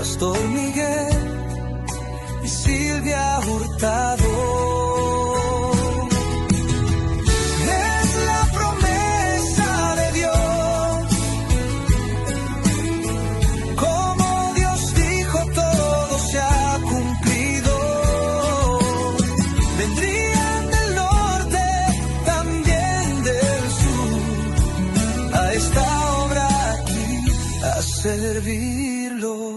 Pastor Miguel y Silvia Hurtado. Es la promesa de Dios, como Dios dijo todo se ha cumplido. Vendrían del norte, también del sur, a esta obra aquí a servirlo.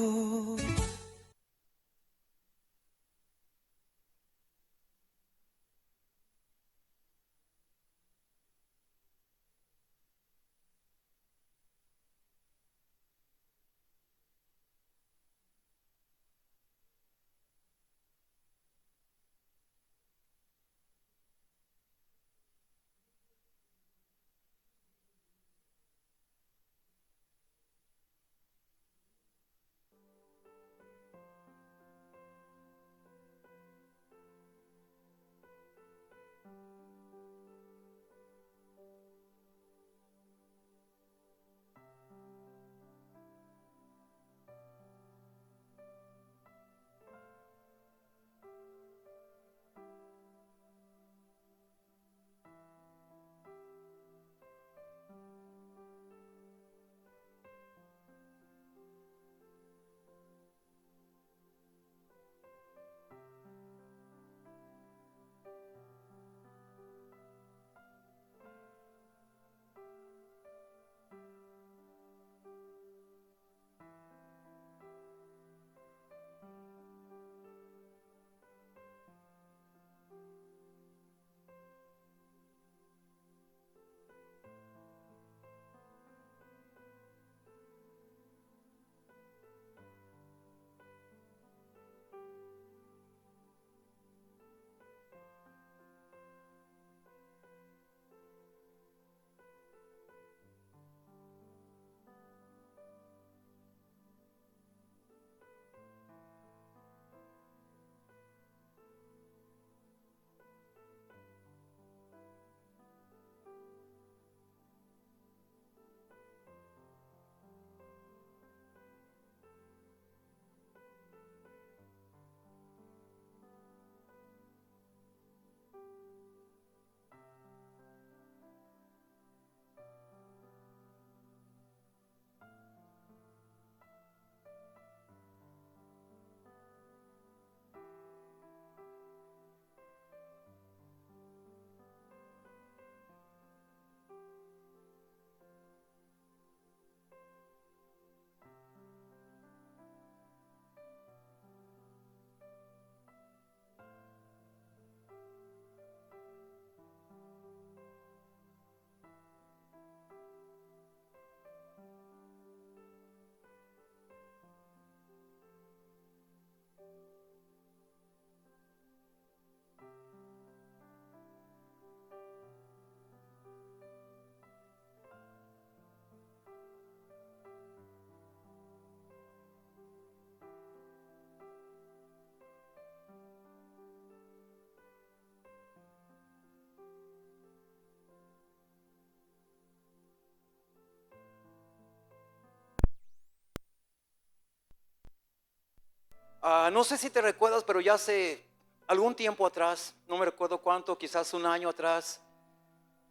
No sé si te recuerdas, pero ya hace algún tiempo atrás, no me recuerdo cuánto, quizás un año atrás,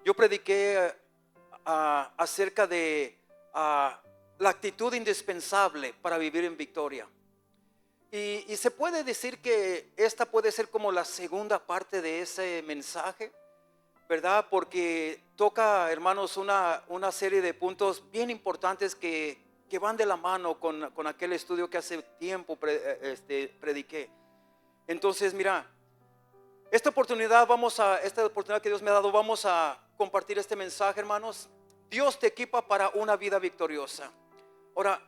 yo prediqué acerca de la actitud indispensable para vivir en victoria. Y se puede decir que esta puede ser como la segunda parte de ese mensaje, ¿verdad? Porque toca, hermanos, una serie de puntos bien importantes que van de la mano con aquel estudio que hace tiempo prediqué. Entonces, mira, esta oportunidad que Dios me ha dado, vamos a compartir este mensaje, hermanos. Dios te equipa para una vida victoriosa. Ahora,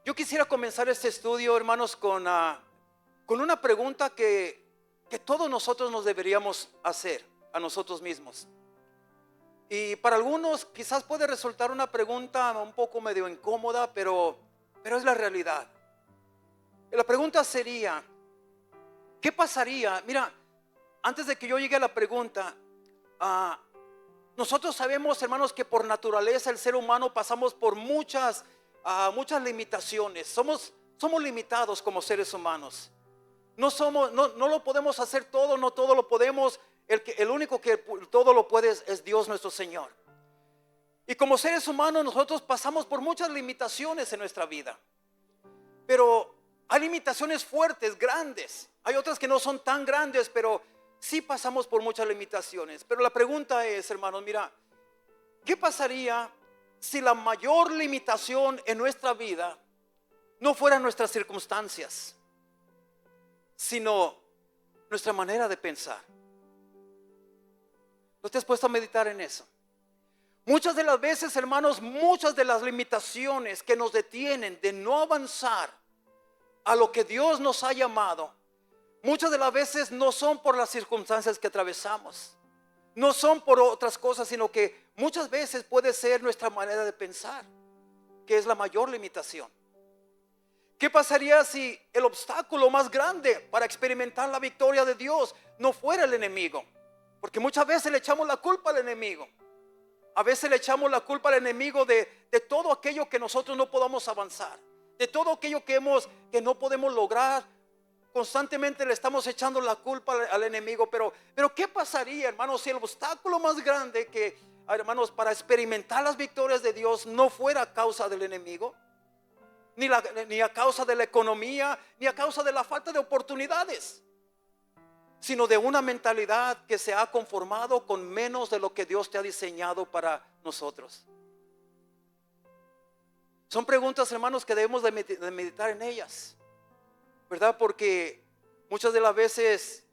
yo quisiera comenzar este estudio, hermanos, con una pregunta que todos nosotros nos deberíamos hacer a nosotros mismos. Y para algunos quizás puede resultar una pregunta un poco medio incómoda, pero es la realidad. La pregunta sería, ¿qué pasaría? Mira, antes de que yo llegue a la pregunta, nosotros sabemos, hermanos, que por naturaleza el ser humano pasamos por muchas limitaciones. Somos somos limitados como seres humanos. No lo podemos hacer todo, no todo lo podemos. El único que todo lo puede es Dios nuestro Señor. Y como seres humanos nosotros pasamos por muchas limitaciones en nuestra vida. Pero hay limitaciones fuertes, grandes. Hay otras que no son tan grandes, pero sí pasamos por muchas limitaciones. Pero la pregunta es, hermanos, mira, ¿qué pasaría si la mayor limitación en nuestra vida no fueran nuestras circunstancias, sino nuestra manera de pensar? ¿No te has puesto a meditar en eso? Muchas de las veces, hermanos, muchas de las limitaciones que nos detienen de no avanzar a lo que Dios nos ha llamado, muchas de las veces no son por las circunstancias que atravesamos, no son por otras cosas, sino que muchas veces puede ser nuestra manera de pensar, que es la mayor limitación. ¿Qué pasaría si el obstáculo más grande para experimentar la victoria de Dios no fuera el enemigo? Porque muchas veces le echamos la culpa al enemigo. A veces le echamos la culpa al enemigo de todo aquello que nosotros no podamos avanzar, de todo aquello que no podemos lograr. Constantemente le estamos echando la culpa al enemigo. Pero ¿qué pasaría, hermanos, si el obstáculo más grande hermanos, para experimentar las victorias de Dios no fuera a causa del enemigo? Ni a causa de la economía, ni a causa de la falta de oportunidades, sino de una mentalidad que se ha conformado con menos de lo que Dios te ha diseñado para nosotros. Son preguntas, hermanos, que debemos de meditar en ellas, ¿verdad? Porque muchas de las veces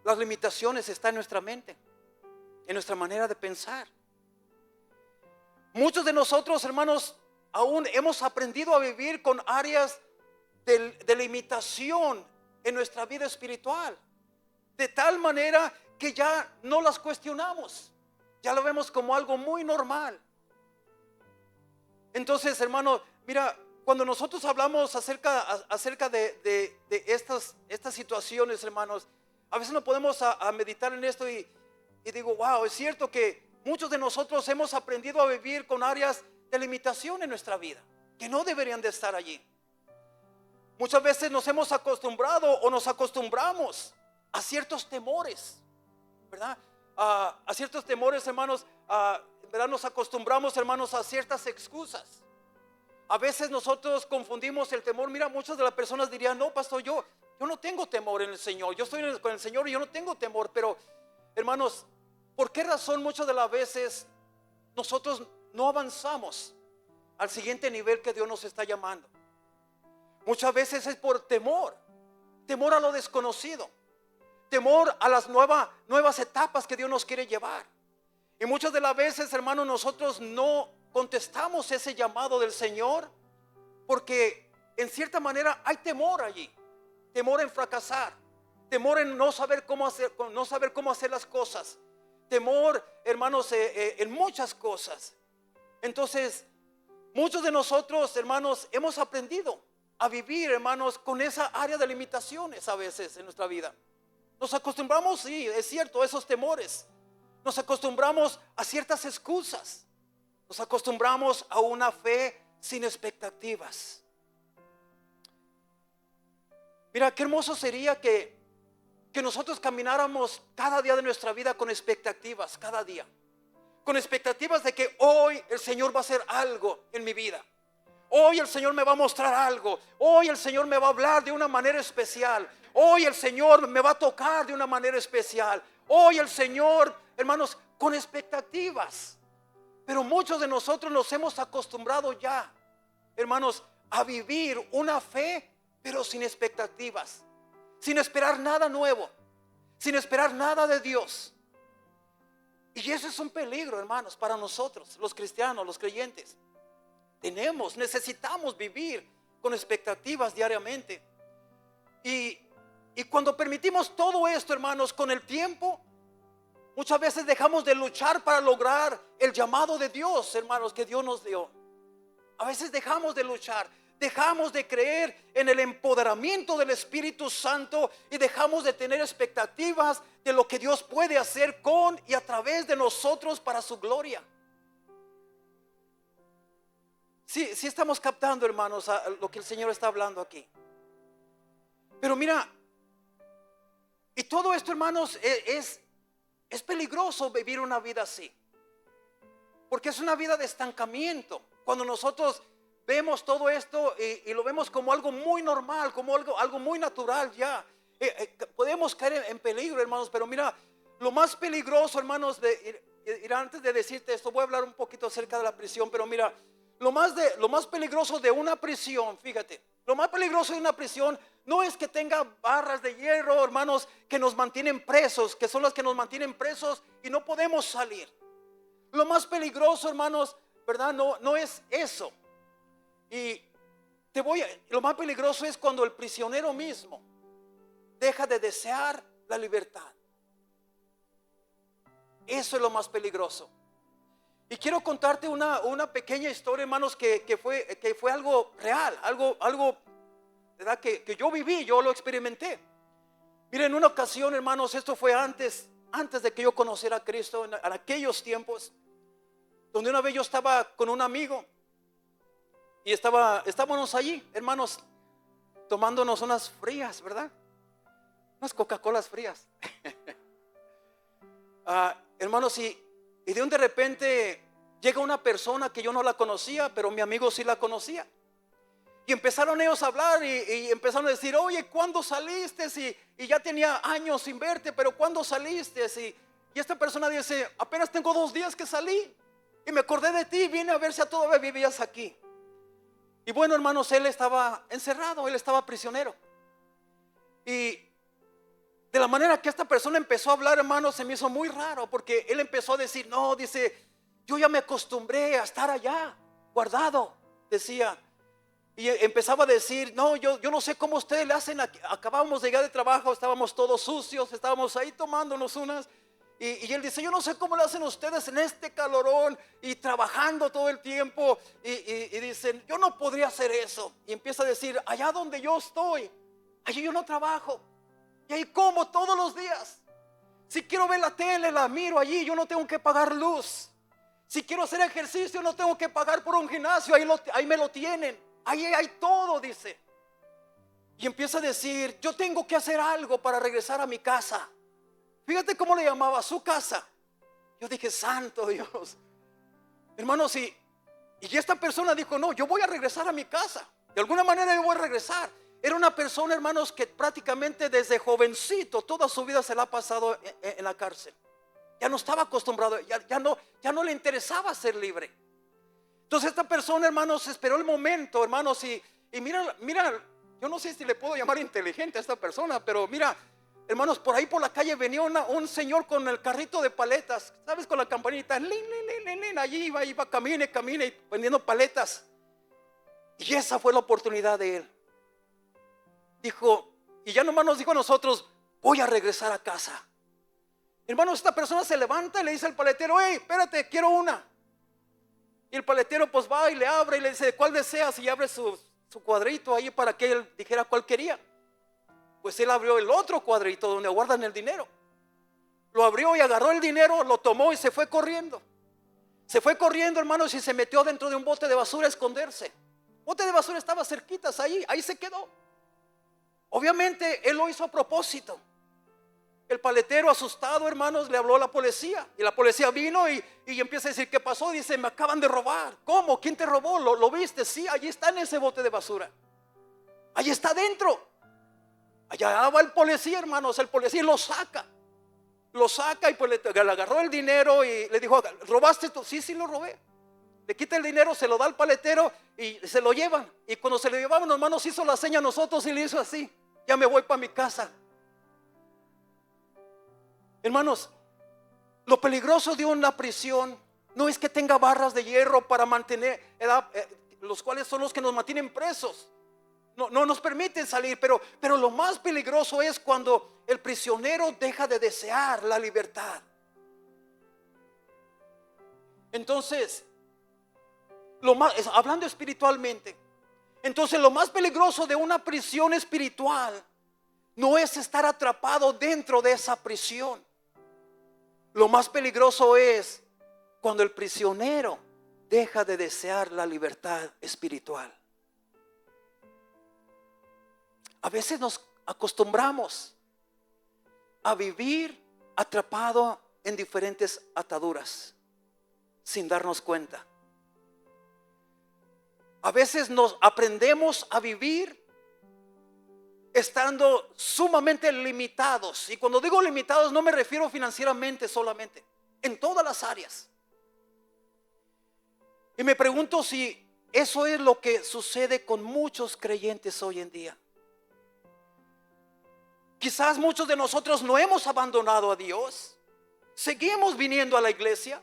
las limitaciones están en nuestra mente, en nuestra manera de pensar. Muchos de nosotros, hermanos, aún hemos aprendido a vivir con áreas de limitación en nuestra vida espiritual, de tal manera que ya no las cuestionamos, ya lo vemos como algo muy normal. Entonces, hermano, mira, cuando nosotros hablamos acerca de estas situaciones, hermanos, a veces nos podemos a meditar en esto y digo, wow, es cierto que muchos de nosotros hemos aprendido a vivir con áreas de limitación en nuestra vida, que no deberían de estar allí. Muchas veces nos hemos acostumbrado o nos acostumbramos a ciertos temores, ¿verdad? A ciertos temores, hermanos, ¿verdad? Nos acostumbramos, hermanos, a ciertas excusas. A veces nosotros confundimos el temor. Mira, muchas de las personas dirían, no, pastor, yo no tengo temor en el Señor, yo estoy con el Señor y yo no tengo temor. Pero, hermanos, ¿por qué razón muchas de las veces nosotros no avanzamos al siguiente nivel que Dios nos está llamando? Muchas veces es por temor a lo desconocido, temor a las nuevas etapas que Dios nos quiere llevar. Y muchas de las veces, hermanos, nosotros no contestamos ese llamado del Señor porque en cierta manera hay temor allí, temor en fracasar, temor en no saber cómo hacer las cosas, temor, hermanos, en muchas cosas. Entonces, muchos de nosotros, hermanos, hemos aprendido a vivir, hermanos, con esa área de limitaciones a veces en nuestra vida. Nos acostumbramos, sí, es cierto, a esos temores. Nos acostumbramos a ciertas excusas. Nos acostumbramos a una fe sin expectativas. Mira, qué hermoso sería que nosotros camináramos cada día de nuestra vida con expectativas, cada día. Con expectativas de que hoy el Señor va a hacer algo en mi vida. Hoy el Señor me va a mostrar algo. Hoy el Señor me va a hablar de una manera especial. Hoy el Señor me va a tocar de una manera especial. Hoy el Señor, hermanos, con expectativas. Pero muchos de nosotros nos hemos acostumbrado ya, hermanos, a vivir una fe, pero sin expectativas, sin esperar nada nuevo, sin esperar nada de Dios. Y eso es un peligro, hermanos, para nosotros, los cristianos, los creyentes. Necesitamos vivir con expectativas diariamente. Y cuando permitimos todo esto, hermanos, con el tiempo, muchas veces dejamos de luchar para lograr el llamado de Dios, hermanos, que Dios nos dio. A veces dejamos de luchar, dejamos de creer en el empoderamiento del Espíritu Santo y dejamos de tener expectativas de lo que Dios puede hacer con y a través de nosotros para su gloria. sí estamos captando, hermanos, a lo que el Señor está hablando aquí. Pero mira, y todo esto, hermanos, es peligroso vivir una vida así, porque es una vida de estancamiento. Cuando nosotros vemos todo esto y lo vemos como algo muy normal, como algo muy natural ya, podemos caer en peligro, hermanos. Pero mira, lo más peligroso, hermanos, antes de decirte esto, voy a hablar un poquito acerca de la prisión. Pero mira, lo más peligroso de una prisión, fíjate, lo más peligroso de una prisión no es que tenga barras de hierro, hermanos, que nos mantienen presos, que son las que nos mantienen presos y no podemos salir. Lo más peligroso, hermanos, ¿verdad? No es eso. Y lo más peligroso es cuando el prisionero mismo deja de desear la libertad. Eso es lo más peligroso. Y quiero contarte una pequeña historia, hermanos, que fue algo real, algo ¿verdad? Que yo viví, yo lo experimenté. Miren, en una ocasión, hermanos, esto fue antes de que yo conociera a Cristo, en aquellos tiempos, donde una vez yo estaba con un amigo y estábamos allí, hermanos, tomándonos unas frías, ¿verdad? Unas Coca-Colas frías. Hermanos, y de repente llega una persona que yo no la conocía, pero mi amigo sí la conocía. Y empezaron ellos a hablar y empezaron a decir: oye, ¿cuándo saliste? Y ya tenía años sin verte, pero ¿cuándo saliste? Y esta persona dice: apenas tengo 2 días que salí y me acordé de ti, vine a ver si todavía vivías aquí. Y bueno, hermanos, él estaba encerrado, él estaba prisionero. Y de la manera que esta persona empezó a hablar, hermanos, se me hizo muy raro, porque él empezó a decir: no, dice, yo ya me acostumbré a estar allá, guardado, decía. Y empezaba a decir: no, yo no sé cómo ustedes le hacen. Acabamos de llegar de trabajo, estábamos todos sucios, estábamos ahí tomándonos unas. Y él dice: yo no sé cómo le hacen ustedes en este calorón y trabajando todo el tiempo. Y dicen: yo no podría hacer eso. Y empieza a decir: allá donde yo estoy, allí yo no trabajo. Y ahí como todos los días. Si quiero ver la tele, la miro allí, yo no tengo que pagar luz. Si quiero hacer ejercicio, no tengo que pagar por un gimnasio, ahí me lo tienen. Ahí hay todo, dice. Y empieza a decir: yo tengo que hacer algo para regresar a mi casa. Fíjate cómo le llamaba, su casa. Yo dije: santo Dios. Hermanos, y esta persona dijo: no, yo voy a regresar a mi casa. De alguna manera yo voy a regresar. Era una persona, hermanos, que prácticamente desde jovencito toda su vida se la ha pasado en la cárcel. Ya no estaba acostumbrado, ya no le interesaba ser libre. Entonces esta persona, hermanos, esperó el momento, hermanos, y mira, yo no sé si le puedo llamar inteligente a esta persona, pero mira, hermanos, por ahí por la calle venía un señor con el carrito de paletas, ¿sabes? Con la campanita, allí iba, camine y vendiendo paletas. Y esa fue la oportunidad de él. Dijo, y ya nomás nos dijo a nosotros: voy a regresar a casa. Hermanos, esta persona se levanta y le dice al paletero: hey, espérate, quiero una. Y el paletero pues va y le abre y le dice: ¿cuál deseas? Y abre su cuadrito ahí para que él dijera cuál quería. Pues él abrió el otro cuadrito donde guardan el dinero. Lo abrió y agarró el dinero, lo tomó y se fue corriendo. Se fue corriendo, hermanos, y se metió dentro de un bote de basura a esconderse. El bote de basura estaba cerquitas ahí se quedó. Obviamente él lo hizo a propósito. El paletero, asustado, hermanos, le habló a la policía. Y la policía vino y empieza a decir: ¿qué pasó? Dice: me acaban de robar. ¿Cómo? ¿Quién te robó? ¿Lo viste? Sí, allí está en ese bote de basura. Allí está adentro. Allá va el policía, hermanos. El policía lo saca y pues le agarró el dinero y le dijo: ¿robaste esto? Sí, lo robé. Le quita el dinero, se lo da al paletero y se lo llevan. Y cuando se lo llevaban, hermanos, hizo la seña a nosotros y le hizo así: ya me voy para mi casa. Hermanos, lo peligroso de una prisión no es que tenga barras de hierro para mantener, los cuales son los que nos mantienen presos. No nos permiten salir, pero lo más peligroso es cuando el prisionero deja de desear la libertad. Entonces, hablando espiritualmente, entonces lo más peligroso de una prisión espiritual no es estar atrapado dentro de esa prisión. Lo más peligroso es cuando el prisionero deja de desear la libertad espiritual. A veces nos acostumbramos a vivir atrapado en diferentes ataduras sin darnos cuenta. A veces nos aprendemos a vivir estando sumamente limitados. Y cuando digo limitados no me refiero financieramente solamente, en todas las áreas. Y me pregunto si eso es lo que sucede con muchos creyentes hoy en día. Quizás muchos de nosotros no hemos abandonado a Dios. Seguimos viniendo a la iglesia.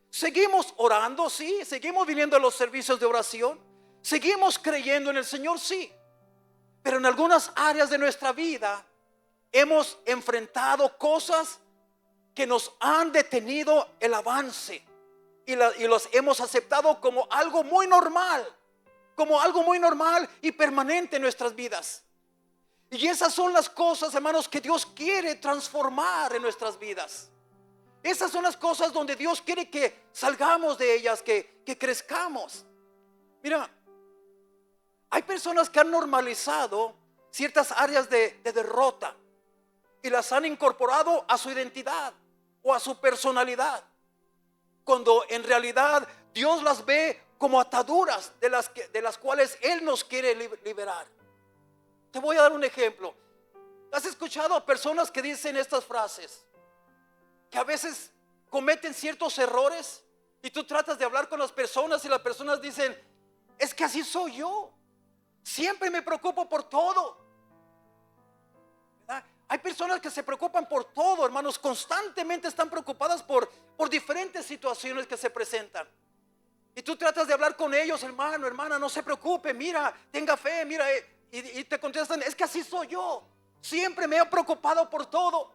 Seguimos orando, sí. Seguimos viniendo a los servicios de oración. Seguimos creyendo en el Señor, sí. Pero en algunas áreas de nuestra vida hemos enfrentado cosas que nos han detenido el avance. Y los hemos aceptado como algo muy normal. Como algo muy normal y permanente en nuestras vidas. Y esas son las cosas, hermanos, que Dios quiere transformar en nuestras vidas. Esas son las cosas donde Dios quiere que salgamos de ellas, que crezcamos. Mira, hay personas que han normalizado ciertas áreas de derrota y las han incorporado a su identidad o a su personalidad, cuando en realidad Dios las ve como ataduras de las cuales Él nos quiere liberar. Te voy a dar un ejemplo. ¿Has escuchado a personas que dicen estas frases? Que a veces cometen ciertos errores y tú tratas de hablar con las personas y las personas dicen: es que así soy yo. Siempre me preocupo por todo. ¿Verdad? Hay personas que se preocupan por todo, hermanos. Constantemente están preocupadas por diferentes situaciones que se presentan. Y tú tratas de hablar con ellos: hermano, hermana, no se preocupe, mira, tenga fe, mira. Y te contestan: es que así soy yo. Siempre me he preocupado por todo.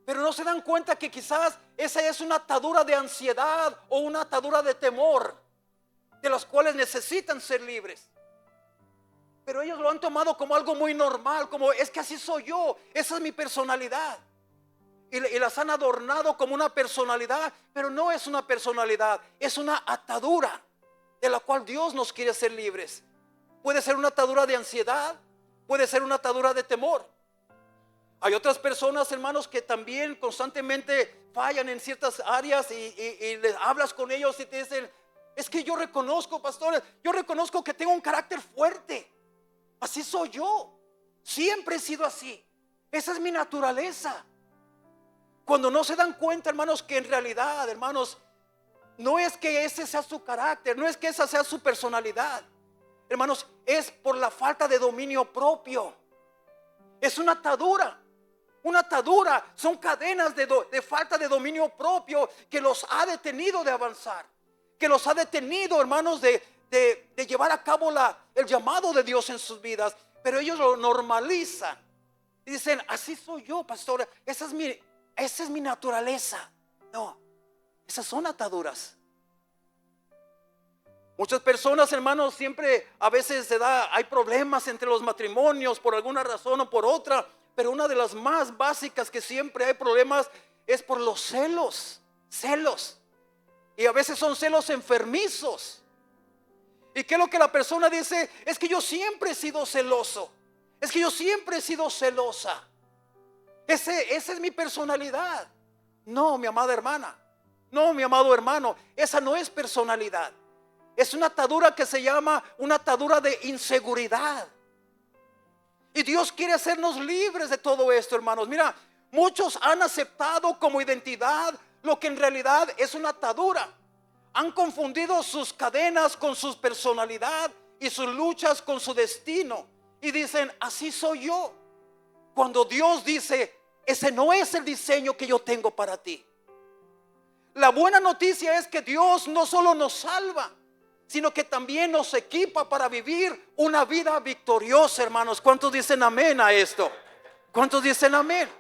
Pero no se dan cuenta que quizás esa es una atadura de ansiedad o una atadura de temor, de las cuales necesitan ser libres. Pero ellos lo han tomado como algo muy normal, como: es que así soy yo, esa es mi personalidad. Y las han adornado como una personalidad, pero no es una personalidad, es una atadura de la cual Dios nos quiere hacer libres. Puede ser una atadura de ansiedad, puede ser una atadura de temor. Hay otras personas, hermanos, que también constantemente fallan en ciertas áreas y les hablas con ellos y te dicen: es que yo reconozco, pastores, yo reconozco que tengo un carácter fuerte. Así soy yo. Siempre he sido así. Esa es mi naturaleza. Cuando no se dan cuenta, hermanos, que en realidad, hermanos, no es que ese sea su carácter, no es que esa sea su personalidad. Hermanos, es por la falta de dominio propio. Es una atadura. Una atadura son cadenas de falta de dominio propio que los ha detenido de avanzar, que los ha detenido, hermanos, de llevar a cabo el llamado de Dios en sus vidas. Pero ellos lo normalizan y dicen: así soy yo, pastora, esa es mi naturaleza. No, esas son ataduras. Muchas personas, hermanos, siempre a veces hay problemas entre los matrimonios por alguna razón o por otra. Pero una de las más básicas que siempre hay problemas es por los celos. Celos. Y a veces son celos enfermizos. ¿Y qué es lo que la persona dice? Es que yo siempre he sido celoso. Es que yo siempre he sido celosa. Esa es mi personalidad. No, mi amada hermana. No, mi amado hermano. Esa no es personalidad. Es una atadura que se llama una atadura de inseguridad. Y Dios quiere hacernos libres de todo esto, hermanos. Mira, muchos han aceptado como identidad lo que en realidad es una atadura. Han confundido sus cadenas con su personalidad y sus luchas con su destino. Y dicen: así soy yo. Cuando Dios dice: ese no es el diseño que yo tengo para ti. La buena noticia es que Dios no solo nos salva, sino que también nos equipa para vivir una vida victoriosa, hermanos. ¿Cuántos dicen amén a esto? ¿Cuántos dicen amén?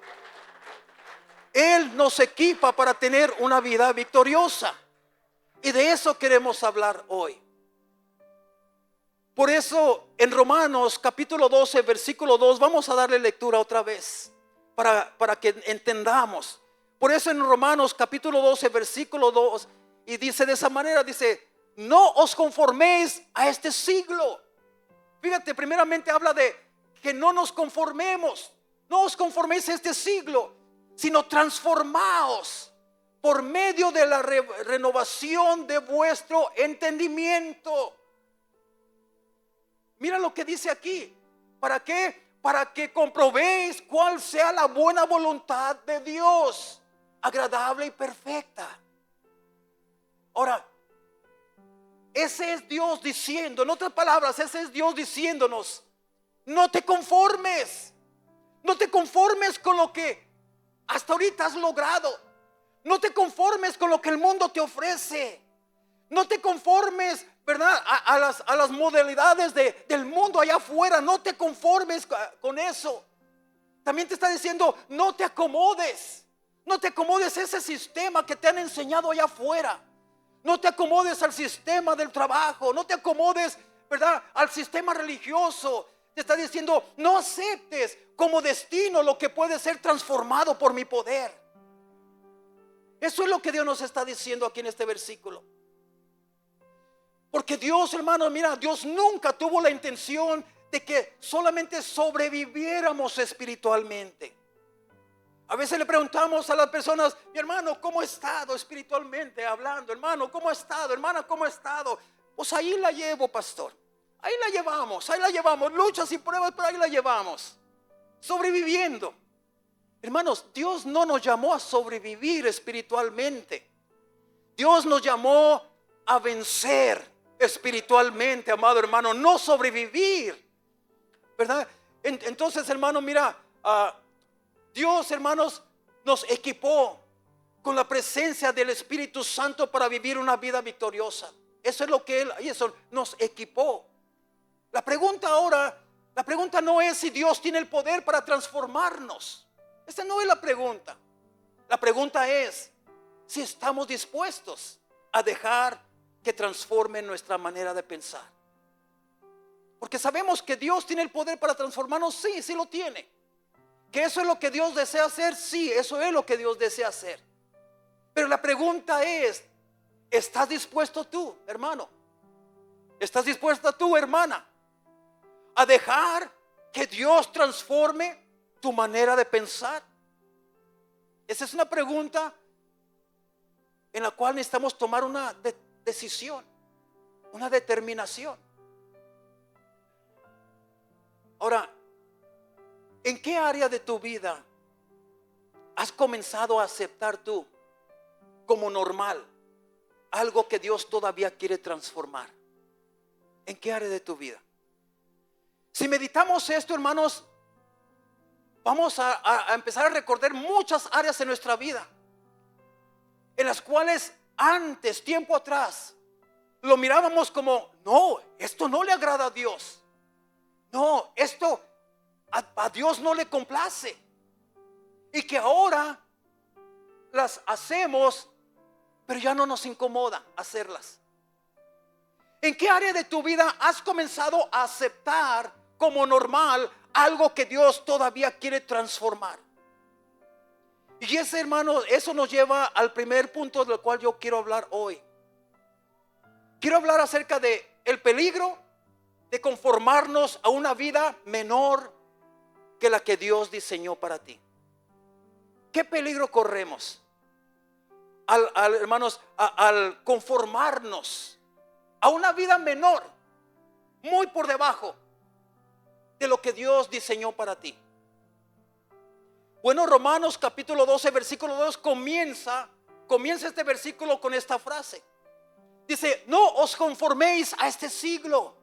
Él nos equipa para tener una vida victoriosa. Y de eso queremos hablar hoy. Por eso en Romanos capítulo 12, versículo 2, vamos a darle lectura otra vez para que entendamos. Por eso en Romanos capítulo 12, versículo 2, Y dice de esa manera, dice, no os conforméis a este siglo. Fíjate, primeramente habla de que no nos conformemos. No os conforméis a este siglo, sino transformaos por medio de la renovación de vuestro entendimiento. Mira lo que dice aquí. ¿Para qué? Para que comprobéis cuál sea la buena voluntad de Dios, agradable y perfecta. Ahora, ese es Dios diciendo, en otras palabras, ese es Dios diciéndonos, no te conformes. No te conformes con lo que hasta ahorita has logrado. No te conformes con lo que el mundo te ofrece. No te conformes, ¿verdad? A las modalidades del mundo allá afuera. No te conformes con eso. También te está diciendo, no te acomodes. No te acomodes a ese sistema que te han enseñado allá afuera. No te acomodes al sistema del trabajo. No te acomodes, ¿verdad?, al sistema religioso. Te está diciendo, no aceptes como destino lo que puede ser transformado por mi poder. Eso es lo que Dios nos está diciendo aquí en este versículo. Porque Dios, hermano, mira, Dios nunca tuvo la intención de que solamente sobreviviéramos espiritualmente. A veces le preguntamos a las personas, mi hermano, ¿cómo ha estado espiritualmente hablando? Hermano, ¿cómo ha estado? Hermana, ¿cómo ha estado? Pues ahí la llevo, pastor. Ahí la llevamos, luchas y pruebas, pero ahí la llevamos, sobreviviendo. Hermanos, Dios no nos llamó a sobrevivir espiritualmente. Dios nos llamó a vencer espiritualmente, amado hermano, no sobrevivir, ¿verdad? Entonces, hermano, mira, Dios, hermanos, nos equipó con la presencia del Espíritu Santo para vivir una vida victoriosa. Eso es lo que Él nos equipó. La pregunta no es si Dios tiene el poder para transformarnos. Esa no es la pregunta. La pregunta es si estamos dispuestos a dejar que transforme nuestra manera de pensar. Porque sabemos que Dios tiene el poder para transformarnos, sí lo tiene. Que eso es lo que Dios desea hacer, sí, eso es lo que Dios desea hacer. Pero la pregunta es, ¿estás dispuesto tú, hermano? ¿Estás dispuesta tú, hermana, a dejar que Dios transforme tu manera de pensar? Esa es una pregunta en la cual necesitamos tomar una decisión, una determinación. Ahora, ¿en qué área de tu vida has comenzado a aceptar tú como normal algo que Dios todavía quiere transformar? ¿En qué área de tu vida? Si meditamos esto, hermanos, vamos a empezar a recordar muchas áreas en nuestra vida en las cuales antes, tiempo atrás, lo mirábamos como, no, esto no le agrada a Dios. No, esto a Dios no le complace. Y que ahora las hacemos, pero ya no nos incomoda hacerlas. ¿En qué área de tu vida has comenzado a aceptar como normal algo que Dios todavía quiere transformar? Y ese, hermano, eso nos lleva al primer punto del cual yo quiero hablar hoy. Quiero hablar acerca de el peligro de conformarnos a una vida menor que la que Dios diseñó para ti. ¿Qué peligro corremos hermanos, al conformarnos a una vida menor, muy por debajo de lo que Dios diseñó para ti? Bueno, Romanos capítulo 12, versículo 2 comienza este versículo con esta frase. Dice, no os conforméis a este siglo.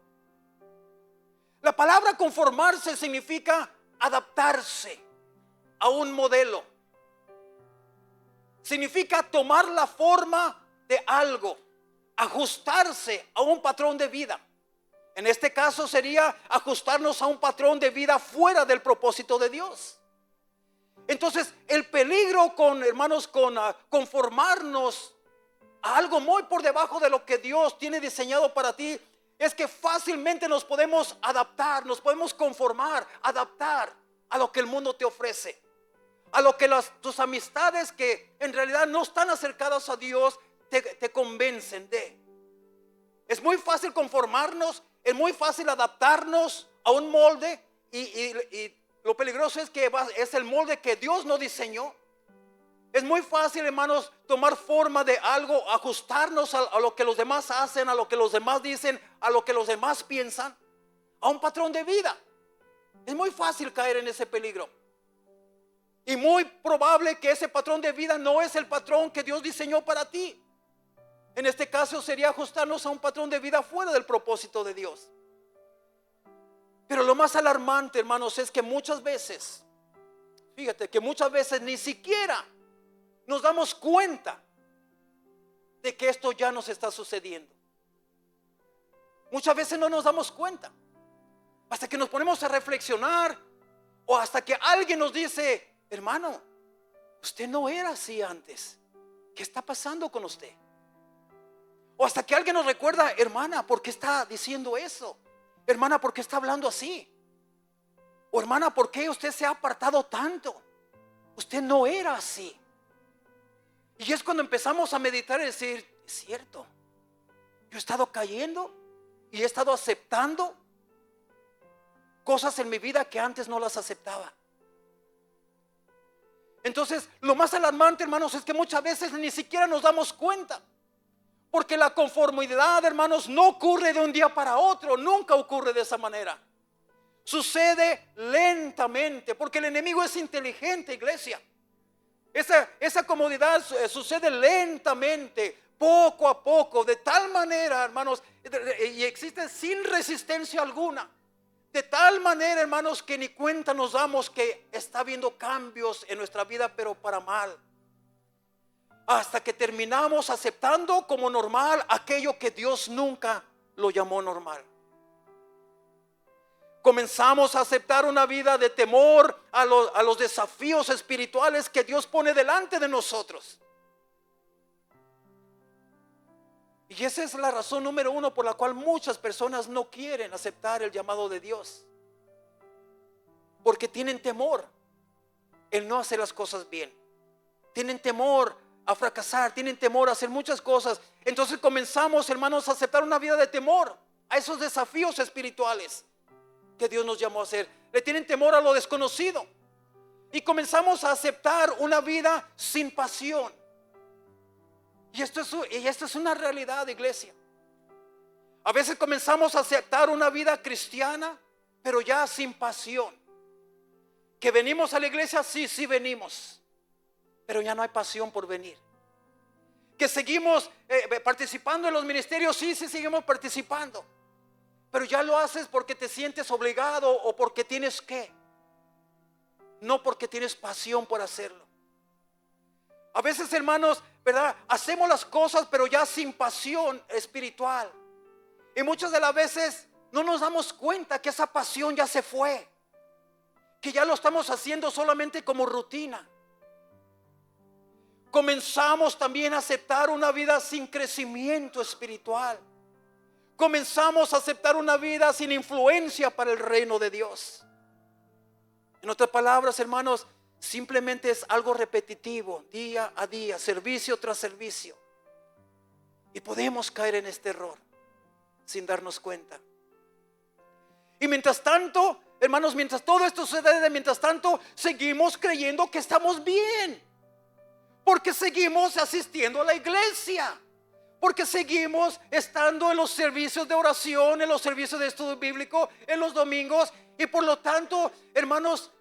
La palabra conformarse significa adaptarse a un modelo. Significa tomar la forma de algo, ajustarse a un patrón de vida. En este caso sería ajustarnos a un patrón de vida fuera del propósito de Dios. Entonces, el peligro hermanos, con conformarnos a algo muy por debajo de lo que Dios tiene diseñado para ti, es que fácilmente nos podemos adaptar, nos podemos conformar, adaptar a lo que el mundo te ofrece, a lo que tus amistades que en realidad no están acercadas a Dios te convencen de. Es muy fácil conformarnos, es muy fácil adaptarnos a un molde y lo peligroso es que es el molde que Dios no diseñó. Es muy fácil, hermanos, tomar forma de algo, ajustarnos a lo que los demás hacen, a lo que los demás dicen, a lo que los demás piensan, a un patrón de vida. Es muy fácil caer en ese peligro. Y muy probable que ese patrón de vida no es el patrón que Dios diseñó para ti. En este caso sería ajustarnos a un patrón de vida fuera del propósito de Dios. Pero lo más alarmante, hermanos, es que muchas veces, fíjate que muchas veces ni siquiera nos damos cuenta de que esto ya nos está sucediendo. Muchas veces no nos damos cuenta hasta que nos ponemos a reflexionar o hasta que alguien nos dice: hermano, usted no era así antes. ¿Qué está pasando con usted? O hasta que alguien nos recuerda: hermana, ¿por qué está diciendo eso? Hermana, ¿por qué está hablando así? O hermana, ¿por qué usted se ha apartado tanto? Usted no era así. Y es cuando empezamos a meditar y decir: es cierto, yo he estado cayendo y he estado aceptando cosas en mi vida que antes no las aceptaba. Entonces, lo más alarmante, hermanos, es que muchas veces ni siquiera nos damos cuenta. Porque la conformidad, hermanos, no ocurre de un día para otro. Nunca ocurre de esa manera. Sucede lentamente, porque el enemigo es inteligente, iglesia. Esa comodidad sucede lentamente, poco a poco, de tal manera, hermanos, y existe sin resistencia alguna. De tal manera, hermanos, que ni cuenta nos damos que está habiendo cambios en nuestra vida, pero para mal. Hasta que terminamos aceptando como normal aquello que Dios nunca lo llamó normal. Comenzamos a aceptar una vida de temor a los desafíos espirituales que Dios pone delante de nosotros. Y esa es la razón número uno por la cual muchas personas no quieren aceptar el llamado de Dios. Porque tienen temor en no hacer las cosas bien. Tienen temor a fracasar, tienen temor a hacer muchas cosas. Entonces comenzamos, hermanos, a aceptar una vida de temor a esos desafíos espirituales que Dios nos llamó a hacer. Le tienen temor a lo desconocido. Y comenzamos a aceptar una vida sin pasión. Y esto es una realidad, iglesia. A veces comenzamos a aceptar una vida cristiana, pero ya sin pasión. Que venimos a la iglesia, sí venimos, pero ya no hay pasión por venir. Que seguimos participando en los ministerios, sí seguimos participando, pero ya lo haces porque te sientes obligado o porque tienes que, no porque tienes pasión por hacerlo. A veces, hermanos, ¿verdad? Hacemos las cosas pero ya sin pasión espiritual. Y muchas de las veces no nos damos cuenta que esa pasión ya se fue, que ya lo estamos haciendo solamente como rutina. Comenzamos también a aceptar una vida sin crecimiento espiritual. Comenzamos a aceptar una vida sin influencia para el reino de Dios. En otras palabras, hermanos, simplemente es algo repetitivo, día a día, servicio tras servicio. Y podemos caer en este error sin darnos cuenta. Y mientras tanto, hermanos, mientras todo esto sucede, mientras tanto, seguimos creyendo que estamos bien. Porque seguimos asistiendo a la iglesia. Porque seguimos estando en los servicios de oración, en los servicios de estudio bíblico, en los domingos. Y por lo tanto, hermanos,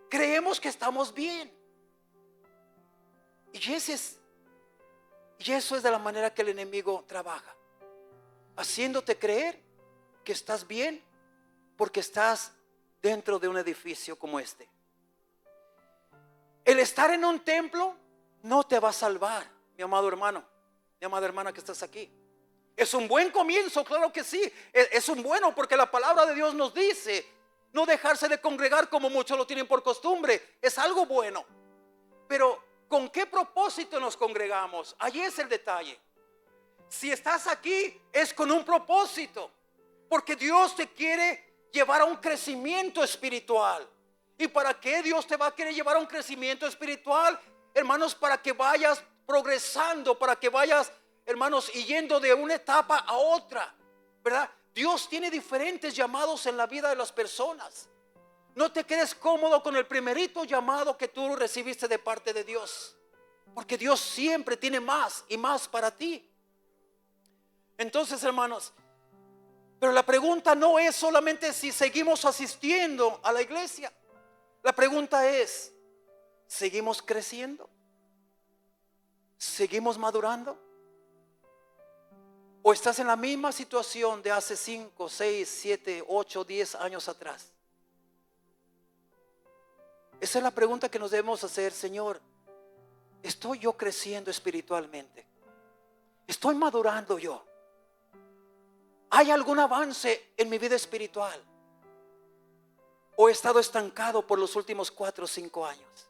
creemos que estamos bien. Y eso es de la manera que el enemigo trabaja. Haciéndote creer que estás bien porque estás dentro de un edificio como este. El estar en un templo no te va a salvar, mi amado hermano, mi amada hermana que estás aquí. Es un buen comienzo, claro que sí. Es un bueno, porque la palabra de Dios nos dice no dejarse de congregar como muchos lo tienen por costumbre. Es algo bueno. Pero ¿con qué propósito nos congregamos? Allí es el detalle. Si estás aquí es con un propósito, porque Dios te quiere llevar a un crecimiento espiritual. ¿Y para qué Dios te va a querer llevar a un crecimiento espiritual? Hermanos, para que vayas progresando, para que vayas hermanos, y yendo de una etapa a otra, ¿verdad? Dios tiene diferentes llamados en la vida de las personas. No te quedes cómodo con el primerito llamado que tú recibiste de parte de Dios, porque Dios siempre tiene más y más para ti. Entonces, hermanos, pero la pregunta no es solamente si seguimos asistiendo a la iglesia. La pregunta es, ¿seguimos creciendo? ¿Seguimos madurando? ¿O estás en la misma situación de hace 5, 6, 7, 8, 10 años atrás? Esa es la pregunta que nos debemos hacer. Señor, ¿estoy yo creciendo espiritualmente? ¿Estoy madurando yo? ¿Hay algún avance en mi vida espiritual? ¿O he estado estancado por los últimos 4 o 5 años?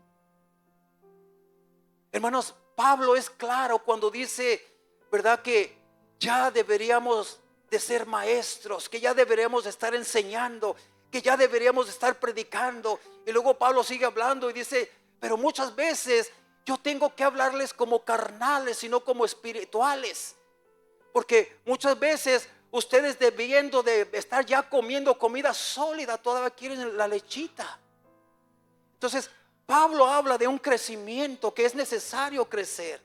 Hermanos, Pablo es claro cuando dice, ¿verdad?, que ya deberíamos de ser maestros, que ya deberíamos de estar enseñando, que ya deberíamos de estar predicando. Y luego Pablo sigue hablando y dice, pero muchas veces yo tengo que hablarles como carnales y no como espirituales, porque muchas veces ustedes, debiendo de estar ya comiendo comida sólida, todavía quieren la lechita. Entonces Pablo habla de un crecimiento, que es necesario crecer.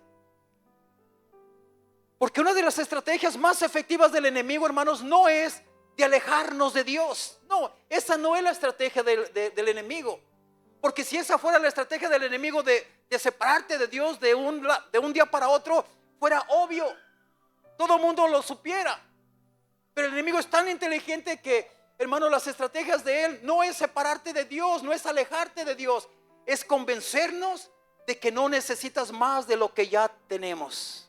Porque una de las estrategias más efectivas del enemigo, hermanos, no es de alejarnos de Dios. No, esa no es la estrategia del enemigo. Porque si esa fuera la estrategia del enemigo de separarte de Dios de un día para otro, fuera obvio, todo el mundo lo supiera. Pero el enemigo es tan inteligente que, hermano, las estrategias de él no es separarte de Dios, no es alejarte de Dios, es convencernos de que no necesitas más de lo que ya tenemos.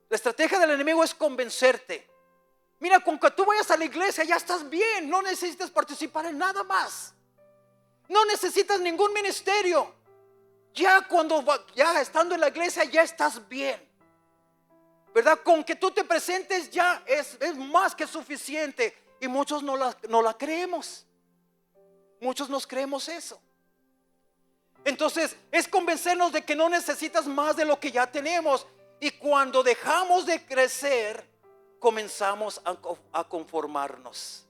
La estrategia del enemigo es convencerte. Mira, con que tú vayas a la iglesia ya estás bien, no necesitas participar en nada más, no necesitas ningún ministerio. Ya estando en la iglesia ya estás bien, ¿verdad? Con que tú te presentes ya es más que suficiente. Y muchos no la creemos. Muchos nos creemos eso. Entonces es convencernos de que no necesitas más de lo que ya tenemos. Y cuando dejamos de crecer, comenzamos a conformarnos.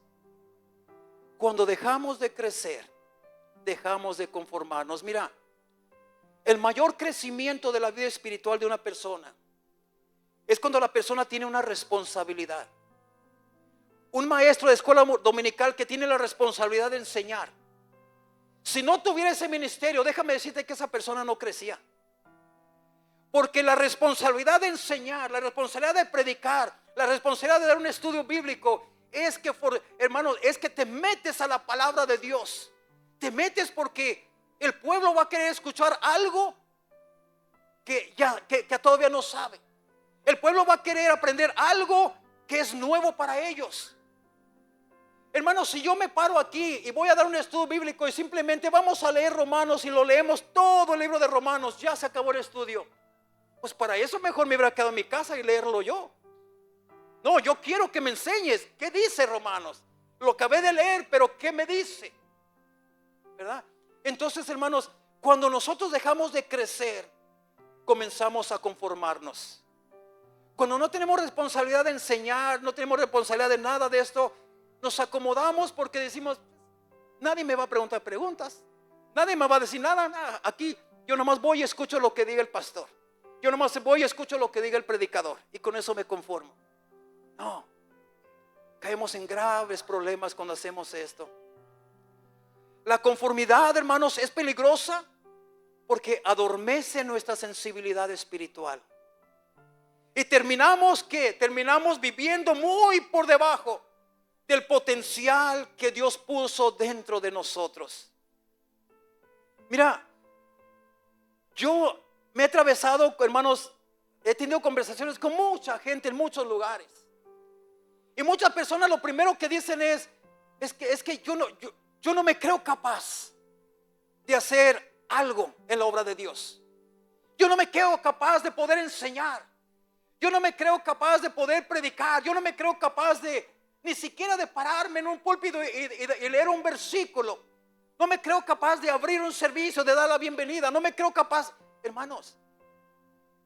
Cuando dejamos de crecer, dejamos de conformarnos. Mira, el mayor crecimiento de la vida espiritual de una persona es cuando la persona tiene una responsabilidad. Un maestro de escuela dominical que tiene la responsabilidad de enseñar, si no tuviera ese ministerio, déjame decirte que esa persona no crecía. Porque la responsabilidad de enseñar, la responsabilidad de predicar, la responsabilidad de dar un estudio bíblico es que, hermanos, es que te metes a la palabra de Dios. Te metes porque el pueblo va a querer escuchar algo que todavía no sabe. El pueblo va a querer aprender algo que es nuevo para ellos. Hermanos, si yo me paro aquí y voy a dar un estudio bíblico y simplemente vamos a leer Romanos y lo leemos todo el libro de Romanos, ya se acabó el estudio. Pues para eso mejor me hubiera quedado en mi casa y leerlo yo. No, yo quiero que me enseñes qué dice Romanos. Lo acabé de leer, pero ¿qué me dice? ¿Verdad? Entonces, hermanos, cuando nosotros dejamos de crecer, comenzamos a conformarnos. Cuando no tenemos responsabilidad de enseñar, no tenemos responsabilidad de nada de esto, nos acomodamos porque decimos, nadie me va a preguntar preguntas, nadie me va a decir nada. Aquí yo nomás voy y escucho lo que diga el pastor. Yo nomás voy y escucho lo que diga el predicador y con eso me conformo. No, caemos en graves problemas cuando hacemos esto. La conformidad, hermanos, es peligrosa porque adormece nuestra sensibilidad espiritual. Y terminamos viviendo muy por debajo del potencial que Dios puso dentro de nosotros. Mira, yo me he atravesado, hermanos, he tenido conversaciones con mucha gente en muchos lugares. Y muchas personas lo primero que dicen es que yo no me creo capaz de hacer algo en la obra de Dios. Yo no me creo capaz de poder enseñar. Yo no me creo capaz de poder predicar. Yo no me creo capaz ni siquiera de pararme en un púlpito y leer un versículo. No me creo capaz de abrir un servicio, de dar la bienvenida. No me creo capaz. Hermanos,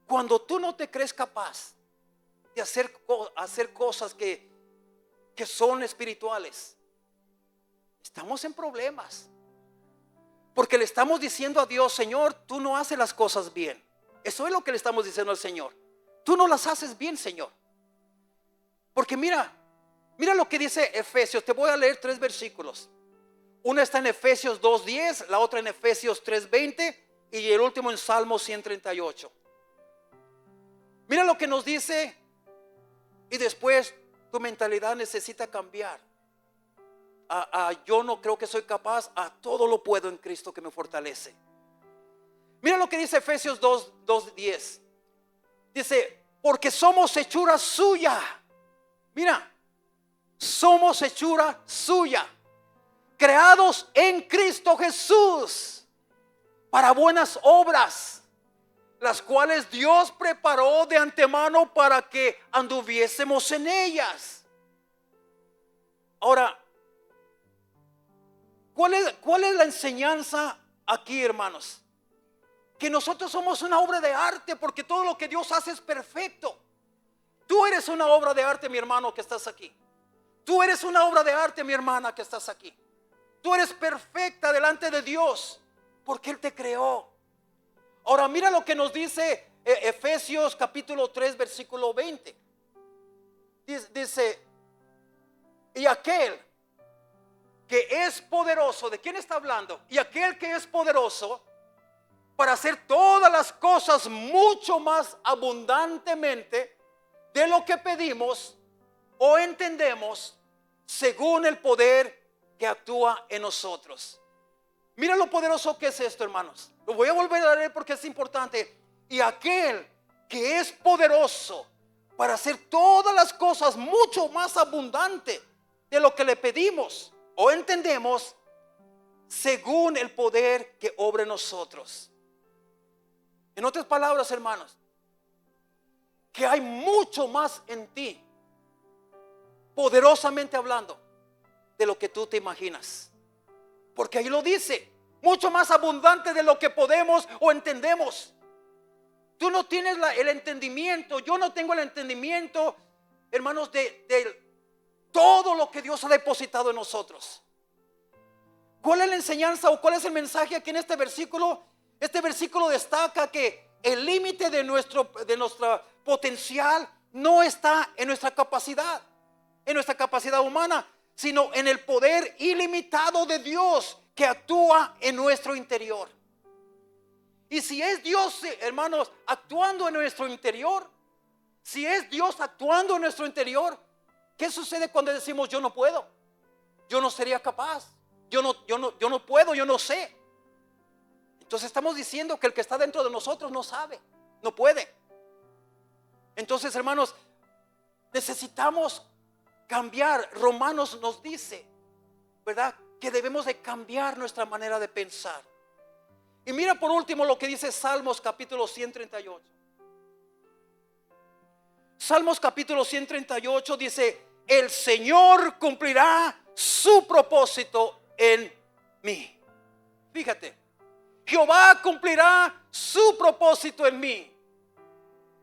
cuando tú no te crees capaz de hacer cosas que son espirituales, estamos en problemas. Porque le estamos diciendo a Dios: Señor, tú no haces las cosas bien. Eso es lo que le estamos diciendo al Señor. Tú no las haces bien, Señor. Porque mira lo que dice Efesios. Te voy a leer 3 versículos. Una está en Efesios 2:10, la otra en Efesios 3:20 y el último en Salmo 138. Mira lo que nos dice, y después tu mentalidad necesita cambiar. Yo no creo que soy capaz, a todo lo puedo en Cristo que me fortalece. Mira lo que dice Efesios 2:10. Dice: porque somos hechura suya. Mira, somos hechura suya, creados en Cristo Jesús para buenas obras, las cuales Dios preparó de antemano para que anduviésemos en ellas. Ahora, ¿cuál es la enseñanza aquí, hermanos? Que nosotros somos una obra de arte, porque todo lo que Dios hace es perfecto. Tú eres una obra de arte, mi hermano que estás aquí. Tú eres una obra de arte, mi hermana que estás aquí. Tú eres perfecta delante de Dios, porque Él te creó. Ahora mira lo que nos dice Efesios capítulo 3 versículo 20. Dice: y aquel que es poderoso, ¿de quién está hablando? Y aquel que es poderoso para hacer todas las cosas mucho más abundantemente de lo que pedimos o entendemos, según el poder que actúa en nosotros. Mira lo poderoso que es esto, hermanos. Lo voy a volver a leer porque es importante. Y aquel que es poderoso para hacer todas las cosas mucho más abundante de lo que le pedimos o entendemos, según el poder que obra en nosotros. En otras palabras, hermanos, que hay mucho más en ti, poderosamente hablando, de lo que tú te imaginas. Porque ahí lo dice: mucho más abundante de lo que podemos o entendemos. Tú no tienes el entendimiento, yo no tengo el entendimiento, hermanos, de todo lo que Dios ha depositado en nosotros. ¿Cuál es la enseñanza o cuál es el mensaje aquí en este versículo? Este versículo destaca que el límite de nuestro potencial no está en nuestra capacidad humana, sino en el poder ilimitado de Dios que actúa en nuestro interior. Y si es Dios, hermanos, actuando en nuestro interior, ¿qué sucede cuando decimos yo no puedo? Yo no sería capaz, yo no puedo, yo no sé. Entonces estamos diciendo que el que está dentro de nosotros no sabe, no puede. Entonces, hermanos, necesitamos cambiar. Romanos nos dice, ¿verdad?, que debemos de cambiar nuestra manera de pensar. Y mira por último lo que dice Salmos capítulo 138. Salmos capítulo 138 dice: el Señor cumplirá su propósito en mí. Fíjate, Jehová cumplirá su propósito en mí.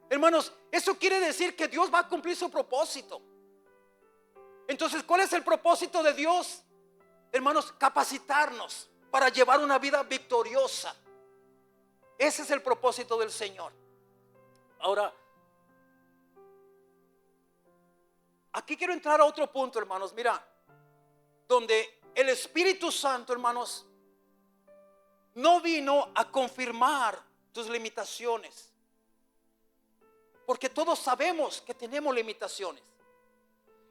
Hermanos, eso quiere decir que Dios va a cumplir su propósito. Entonces, ¿cuál es el propósito de Dios? Hermanos, capacitarnos para llevar una vida victoriosa. Ese es el propósito del Señor. Ahora, aquí quiero entrar a otro punto, hermanos. Mira, donde el Espíritu Santo, hermanos, no vino a confirmar tus limitaciones, porque todos sabemos que tenemos limitaciones.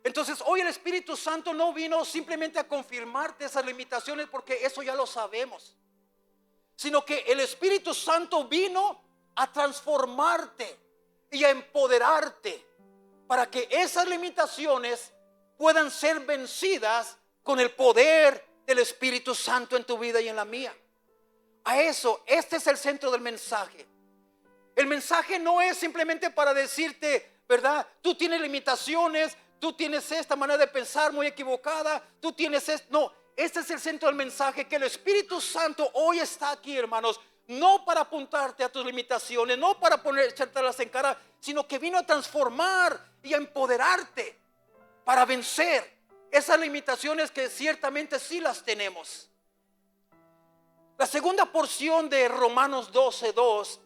Entonces hoy el Espíritu Santo no vino simplemente a confirmarte esas limitaciones, porque eso ya lo sabemos, sino que el Espíritu Santo vino a transformarte y a empoderarte para que esas limitaciones puedan ser vencidas con el poder del Espíritu Santo en tu vida y en la mía. A eso, este es el centro del mensaje. El mensaje no es simplemente para decirte, ¿verdad?, tú tienes limitaciones, tú tienes esta manera de pensar muy equivocada, tú tienes esto. No, este es el centro del mensaje, que el Espíritu Santo hoy está aquí, hermanos, no para apuntarte a tus limitaciones, no para echártelas en cara, sino que vino a transformar y a empoderarte para vencer esas limitaciones que ciertamente sí las tenemos. La segunda porción de Romanos 12:2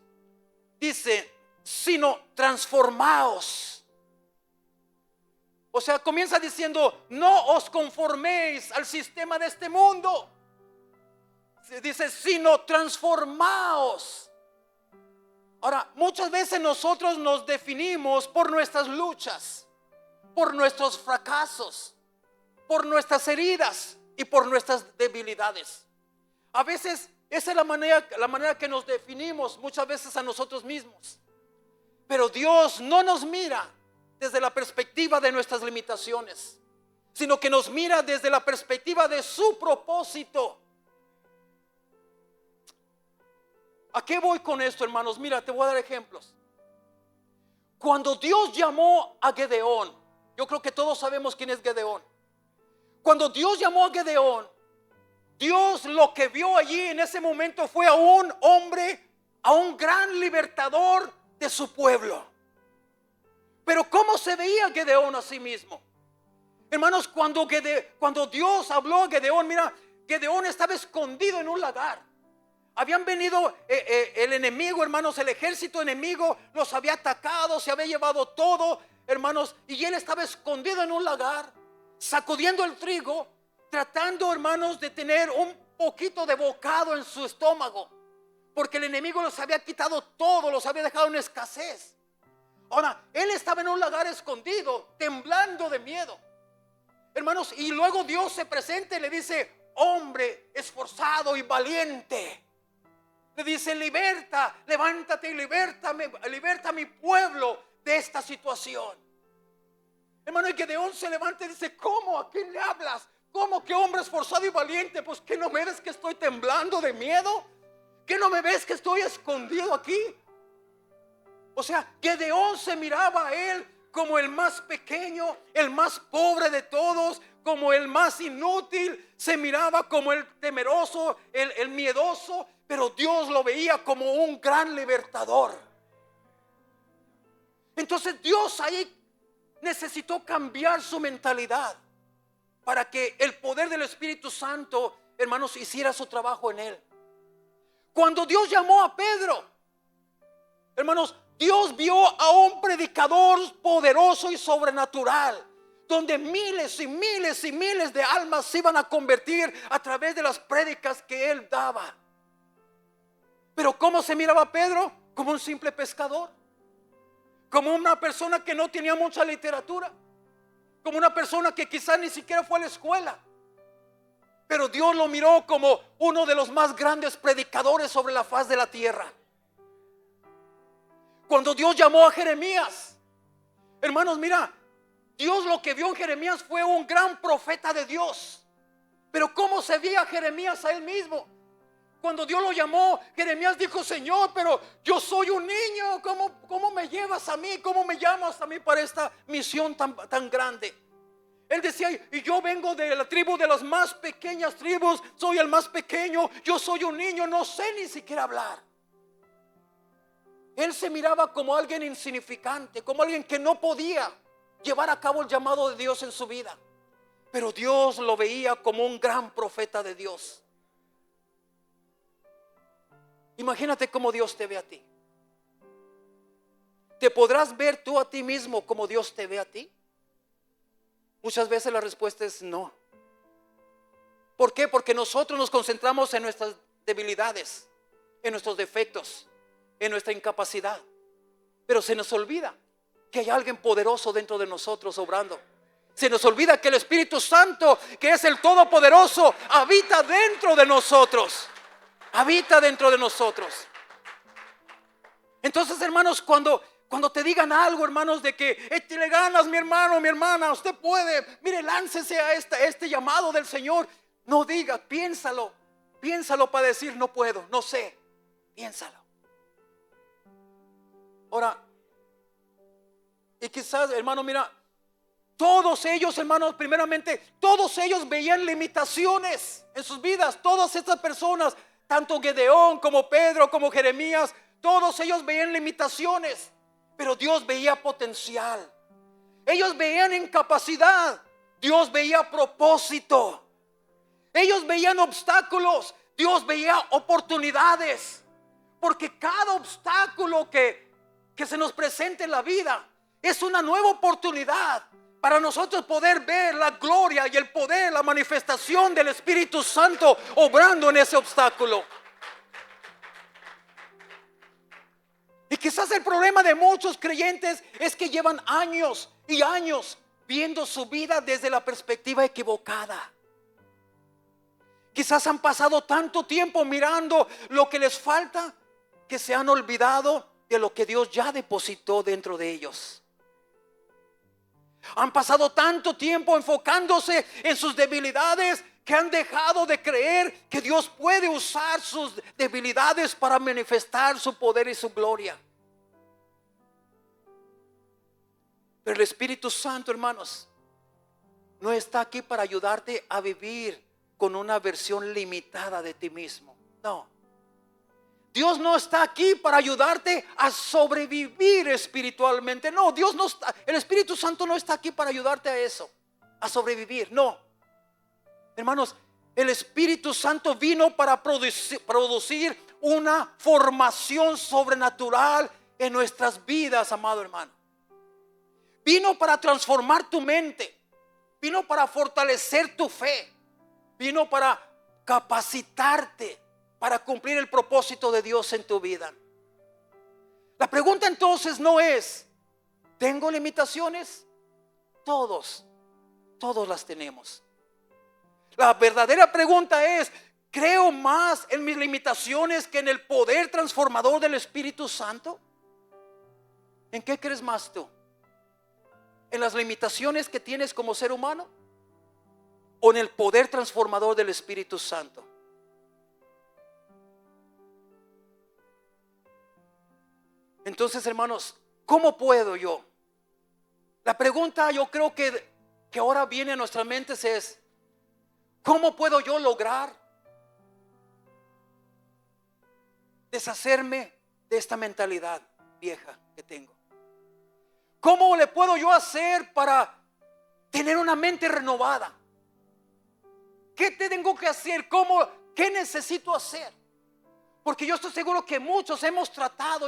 dice, sino transformaos. O sea, comienza diciendo, no os conforméis al sistema de este mundo. Dice, sino transformaos. Ahora, muchas veces nosotros nos definimos por nuestras luchas, por nuestros fracasos, por nuestras heridas y por nuestras debilidades. A veces esa es la manera que nos definimos muchas veces a nosotros mismos. Pero Dios no nos mira desde la perspectiva de nuestras limitaciones, sino que nos mira desde la perspectiva de su propósito. ¿A qué voy con esto, hermanos? Mira, te voy a dar ejemplos. Cuando Dios llamó a Gedeón, yo creo que todos sabemos quién es Gedeón. Cuando Dios llamó a Gedeón, Dios lo que vio allí en ese momento fue a un hombre, a un gran libertador de su pueblo. Pero ¿cómo se veía Gedeón a sí mismo? Hermanos, cuando Dios habló a Gedeón, mira, Gedeón estaba escondido en un lagar. Habían venido el enemigo, hermanos, el ejército enemigo los había atacado, se había llevado todo, hermanos, y él estaba escondido en un lagar, sacudiendo el trigo, tratando, hermanos, de tener un poquito de bocado en su estómago, porque el enemigo los había quitado todo, los había dejado en escasez. Ahora, él estaba en un lagar escondido, temblando de miedo, hermanos, y luego Dios se presenta y le dice, hombre esforzado y valiente. Le dice, levántate y liberta a mi pueblo de esta situación. Hermano, y Gedeón se levanta y dice, ¿cómo? ¿A quién le hablas? ¿Cómo que hombre esforzado y valiente? Pues ¿qué no me ves que estoy temblando de miedo? ¿Qué no me ves que estoy escondido aquí? O sea, Gedeón se miraba a él como el más pequeño, el más pobre de todos, como el más inútil, se miraba como el temeroso, el miedoso, pero Dios lo veía como un gran libertador. Entonces Dios ahí necesitó cambiar su mentalidad para que el poder del Espíritu Santo, hermanos, hiciera su trabajo en él. Cuando Dios llamó a Pedro, hermanos, Dios vio a un predicador poderoso y sobrenatural, donde miles y miles y miles de almas se iban a convertir a través de las prédicas que él daba. Pero ¿cómo se miraba Pedro? Como un simple pescador, como una persona que no tenía mucha literatura, como una persona que quizás ni siquiera fue a la escuela. Pero Dios lo miró como uno de los más grandes predicadores sobre la faz de la tierra. Cuando Dios llamó a Jeremías, hermanos, mira, Dios lo que vio en Jeremías fue un gran profeta de Dios. Pero ¿cómo se veía Jeremías a él mismo? Cuando Dios lo llamó, Jeremías dijo, Señor, pero yo soy un niño, ¿cómo me llevas a mí? ¿Cómo me llamas a mí para esta misión tan grande? Él decía, y yo vengo de la tribu de las más pequeñas tribus, soy el más pequeño, yo soy un niño, no sé ni siquiera hablar. Él se miraba como alguien insignificante, como alguien que no podía llevar a cabo el llamado de Dios en su vida. Pero Dios lo veía como un gran profeta de Dios. Imagínate cómo Dios te ve a ti. ¿Te podrás ver tú a ti mismo como Dios te ve a ti? Muchas veces la respuesta es no. ¿Por qué? Porque nosotros nos concentramos en nuestras debilidades, en nuestros defectos, en nuestra incapacidad. Pero se nos olvida que hay alguien poderoso dentro de nosotros obrando. Se nos olvida que el Espíritu Santo, que es el Todopoderoso, habita dentro de nosotros. Habita dentro de nosotros. Entonces, hermanos, cuando te digan algo, hermanos, de que échale ganas, mi hermano, mi hermana, usted puede, mire, láncese a este llamado del Señor. No diga, piénsalo para decir no puedo, no sé, piénsalo. Ahora, y quizás, hermano, mira, todos ellos, hermanos, primeramente, todos ellos veían limitaciones en sus vidas. Todas estas personas tanto Gedeón como Pedro como Jeremías, todos ellos veían limitaciones, pero Dios veía potencial. Ellos veían incapacidad, Dios veía propósito. Ellos veían obstáculos, Dios veía oportunidades. Porque cada obstáculo que se nos presenta en la vida es una nueva oportunidad para nosotros poder ver la gloria y el poder, la manifestación del Espíritu Santo obrando en ese obstáculo. Y quizás el problema de muchos creyentes es que llevan años y años viendo su vida desde la perspectiva equivocada. Quizás han pasado tanto tiempo mirando lo que les falta que se han olvidado de lo que Dios ya depositó dentro de ellos. Han pasado tanto tiempo enfocándose en sus debilidades que han dejado de creer que Dios puede usar sus debilidades para manifestar su poder y su gloria. Pero el Espíritu Santo, hermanos, no está aquí para ayudarte a vivir con una versión limitada de ti mismo. No. Dios no está aquí para ayudarte a sobrevivir espiritualmente. No, Dios no está, el Espíritu Santo no está aquí para ayudarte a eso, a sobrevivir. No. Hermanos, el Espíritu Santo vino para producir una formación sobrenatural en nuestras vidas, amado hermano. Vino para transformar tu mente. Vino para fortalecer tu fe. Vino para capacitarte para cumplir el propósito de Dios en tu vida. La pregunta entonces no es, ¿tengo limitaciones? Todos las tenemos. La verdadera pregunta es, ¿creo más en mis limitaciones que en el poder transformador del Espíritu Santo? ¿En qué crees más tú? ¿En las limitaciones que tienes como ser humano? ¿O en el poder transformador del Espíritu Santo? Entonces, hermanos, ¿cómo puedo yo? La pregunta yo creo que ahora viene a nuestras mentes es, ¿cómo puedo yo lograr deshacerme de esta mentalidad vieja que tengo? ¿Cómo le puedo yo hacer para tener una mente renovada? ¿Qué tengo que hacer? ¿Qué necesito hacer? Porque yo estoy seguro que muchos hemos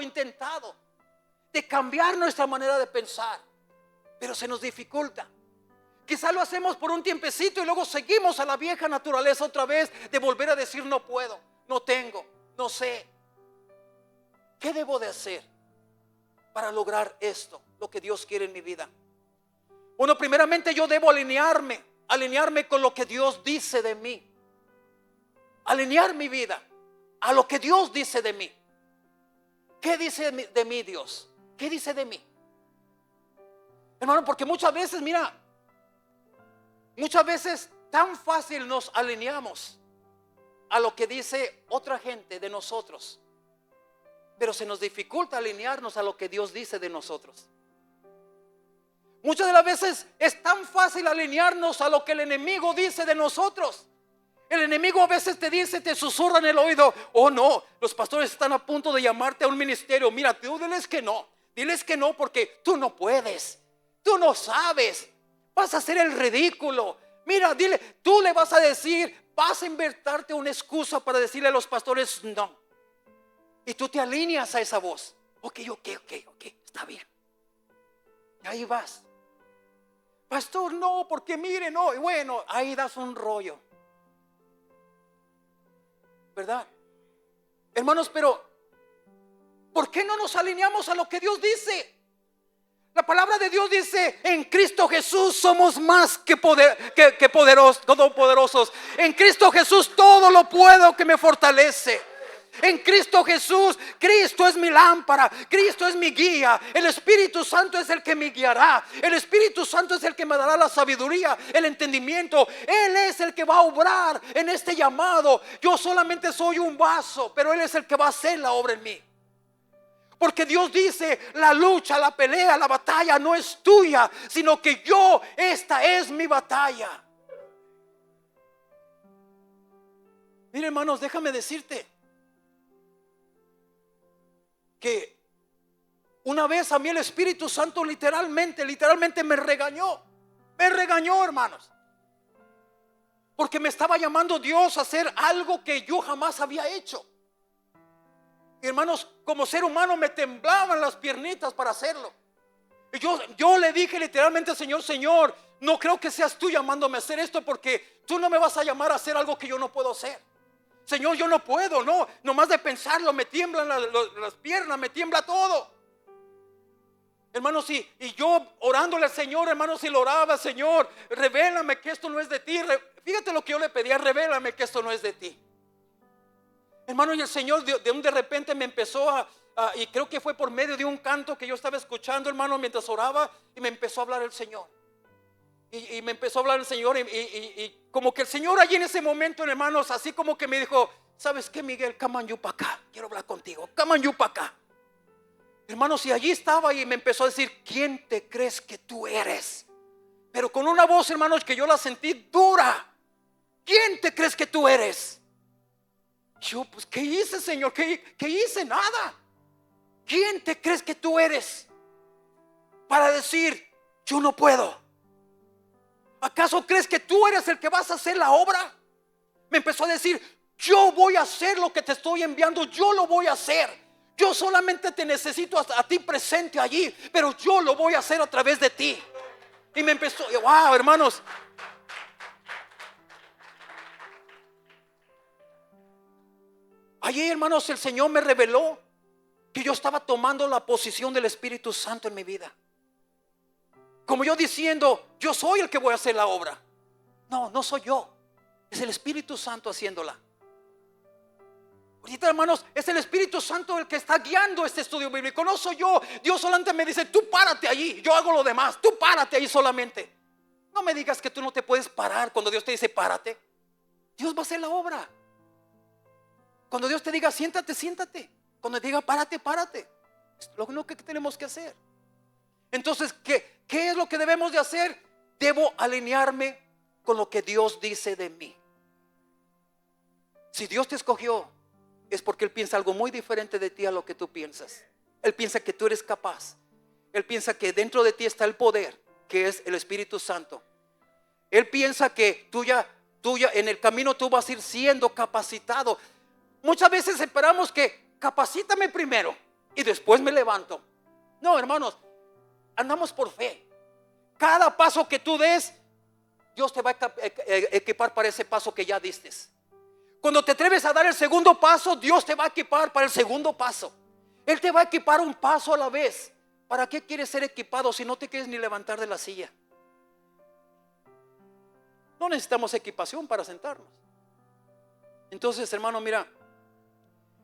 intentado de cambiar nuestra manera de pensar, pero se nos dificulta. Quizá lo hacemos por un tiempecito y luego seguimos a la vieja naturaleza otra vez de volver a decir no puedo, no tengo, no sé. ¿Qué debo de hacer para lograr esto, lo que Dios quiere en mi vida? Bueno, primeramente yo debo alinearme con lo que Dios dice de mí. Alinear mi vida a lo que Dios dice de mí. ¿Qué dice de mí Dios? ¿Qué dice de mí? Hermano, porque muchas veces, tan fácil nos alineamos a lo que dice otra gente de nosotros, pero se nos dificulta alinearnos a lo que Dios dice de nosotros. Muchas de las veces es tan fácil alinearnos a lo que el enemigo dice de nosotros. El enemigo a veces te susurra en el oído, oh no, los pastores están a punto de llamarte a un ministerio. Mira, tú diles que no porque tú no puedes, tú no sabes, vas a hacer el ridículo. Mira, tú le vas a decir, vas a inventarte una excusa para decirle a los pastores no. Y tú te alineas a esa voz. Ok, está bien. Y ahí vas. Pastor, no, porque mire, no. Y bueno, ahí das un rollo. ¿Verdad? Hermanos, pero ¿por qué no nos alineamos a lo que Dios dice? La palabra de Dios dice, en Cristo Jesús somos más que poderosos, todopoderosos. En Cristo Jesús todo lo puedo que me fortalece. En Cristo Jesús, Cristo es mi lámpara, Cristo es mi guía. El Espíritu Santo es el que me guiará. El Espíritu Santo es el que me dará la sabiduría, el entendimiento. Él es el que va a obrar en este llamado. Yo solamente soy un vaso, pero Él es el que va a hacer la obra en mí. Porque Dios dice, la lucha, la pelea, la batalla no es tuya, sino que esta es mi batalla. Mira, hermanos, déjame decirte que una vez a mí el Espíritu Santo literalmente me regañó. Me regañó, hermanos, porque me estaba llamando Dios a hacer algo que yo jamás había hecho. Y hermanos, como ser humano me temblaban las piernitas para hacerlo. Y yo le dije literalmente al Señor: Señor, no creo que seas tú llamándome a hacer esto, porque tú no me vas a llamar a hacer algo que yo no puedo hacer. Señor, yo no puedo, no, nomás de pensarlo me tiemblan las piernas, me tiembla todo. Hermanos, y yo orándole al Señor, hermanos, y lo oraba: Señor, revélame que esto no es de ti. Fíjate lo que yo le pedía: revélame que esto no es de ti. Hermano, y el Señor de repente me empezó y creo que fue por medio de un canto que yo estaba escuchando, hermano, mientras oraba, y me empezó a hablar el Señor. Y me empezó a hablar el Señor, y como que el Señor allí en ese momento, hermanos, así como que me dijo: ¿sabes qué, Miguel? Come on you para acá, quiero hablar contigo, come on you para acá. Hermanos, y allí estaba y me empezó a decir: ¿quién te crees que tú eres? Pero con una voz, hermanos, que yo la sentí dura. ¿Quién te crees que tú eres? Yo, pues, ¿qué hice, Señor? ¿Qué hice? Nada. ¿Quién te crees que tú eres para decir yo no puedo? ¿Acaso crees que tú eres el que vas a hacer la obra? Me empezó a decir: yo voy a hacer lo que te estoy enviando, yo lo voy a hacer. Yo solamente te necesito a ti presente allí, pero yo lo voy a hacer a través de ti. Y me empezó, wow, hermanos. Allí, hermanos, el Señor me reveló que yo estaba tomando la posición del Espíritu Santo en mi vida. Como yo diciendo: yo soy el que voy a hacer la obra. No, no soy yo, es el Espíritu Santo haciéndola. Ahorita, hermanos, es el Espíritu Santo el que está guiando este estudio bíblico. No soy yo. Dios solamente me dice: tú párate allí, yo hago lo demás, tú párate ahí solamente. No me digas que tú no te puedes parar cuando Dios te dice párate. Dios va a hacer la obra. Cuando Dios te diga siéntate, siéntate. Cuando te diga párate, párate. Es lo único que tenemos que hacer. Entonces, ¿qué es lo que debemos de hacer? Debo alinearme con lo que Dios dice de mí. Si Dios te escogió, es porque Él piensa algo muy diferente de ti a lo que tú piensas. Él piensa que tú eres capaz. Él piensa que dentro de ti está el poder, que es el Espíritu Santo. Él piensa que tú ya en el camino tú vas a ir siendo capacitado. Muchas veces esperamos que capacítame primero y después me levanto. No, hermanos, andamos por fe. Cada paso que tú des, Dios te va a equipar para ese paso que ya diste. Cuando te atreves a dar el segundo paso, Dios te va a equipar para el segundo paso. Él te va a equipar un paso a la vez. ¿Para qué quieres ser equipado si no te quieres ni levantar de la silla? No necesitamos equipación para sentarnos. Entonces, hermano, mira,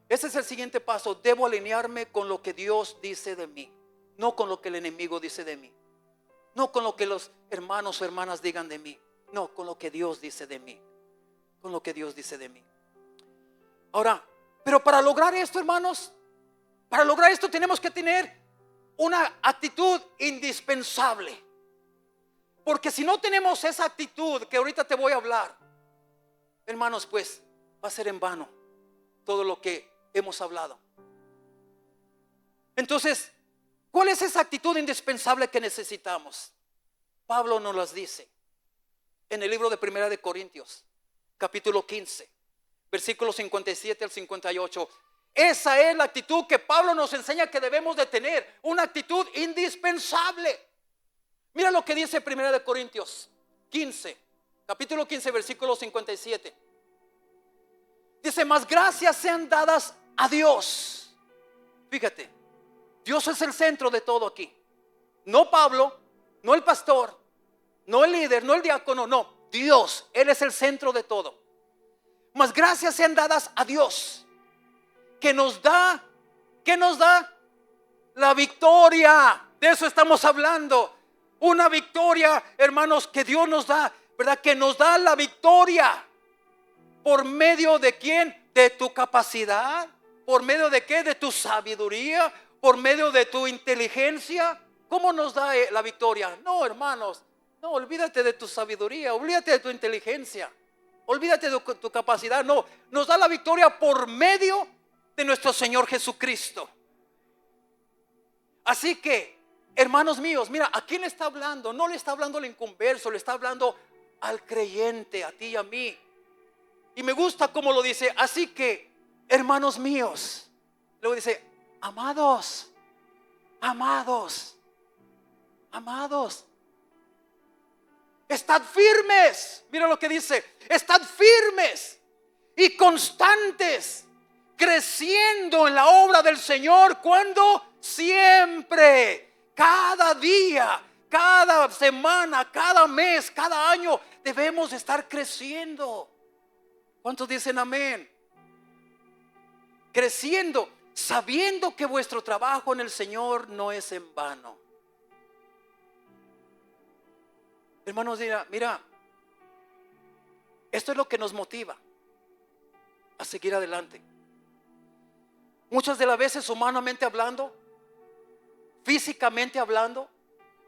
ese es el siguiente paso. Debo alinearme con lo que Dios dice de mí, no con lo que el enemigo dice de mí, no con lo que los hermanos o hermanas digan de mí, no, con lo que Dios dice de mí, con lo que Dios dice de mí. Ahora, pero para lograr esto, hermanos, para lograr esto tenemos que tener una actitud indispensable. Porque si no tenemos esa actitud que ahorita te voy a hablar, hermanos, pues va a ser en vano todo lo que hemos hablado. Entonces, ¿cuál es esa actitud indispensable que necesitamos? Pablo nos las dice en el libro de Primera de Corintios, capítulo 15, versículos 57 al 58. Esa es la actitud que Pablo nos enseña que debemos de tener, una actitud indispensable. Mira lo que dice Primera de Corintios 15, capítulo 15, versículo 57. Dice: mas gracias sean dadas a Dios. Fíjate, Dios es el centro de todo aquí. No Pablo, no el pastor, no el líder, no el diácono, no. Dios, Él es el centro de todo. Mas gracias sean dadas a Dios, que nos da, ¿qué nos da? La victoria. De eso estamos hablando. Una victoria, hermanos, que Dios nos da, ¿verdad? Que nos da la victoria. ¿Por medio de quién? De tu capacidad. ¿Por medio de qué? De tu sabiduría. ¿Por medio de tu inteligencia? ¿Cómo nos da la victoria? No, hermanos, no, olvídate de tu sabiduría, olvídate de tu inteligencia. Olvídate de tu capacidad. No, nos da la victoria por medio de nuestro Señor Jesucristo. Así que, hermanos míos, mira, ¿a quién le está hablando? No le está hablando al inconverso, le está hablando al creyente, a ti y a mí. Y me gusta cómo lo dice. Así que, hermanos míos, luego dice, amados, amados, amados, estad firmes. Mira lo que dice, estad firmes y constantes, creciendo en la obra del Señor. ¿Cuándo? Siempre, cada día, cada semana, cada mes, cada año debemos estar creciendo. ¿Cuántos dicen amén? Creciendo, sabiendo que vuestro trabajo en el Señor no es en vano. Hermanos, mira, esto es lo que nos motiva a seguir adelante. Muchas de las veces, humanamente hablando, físicamente hablando,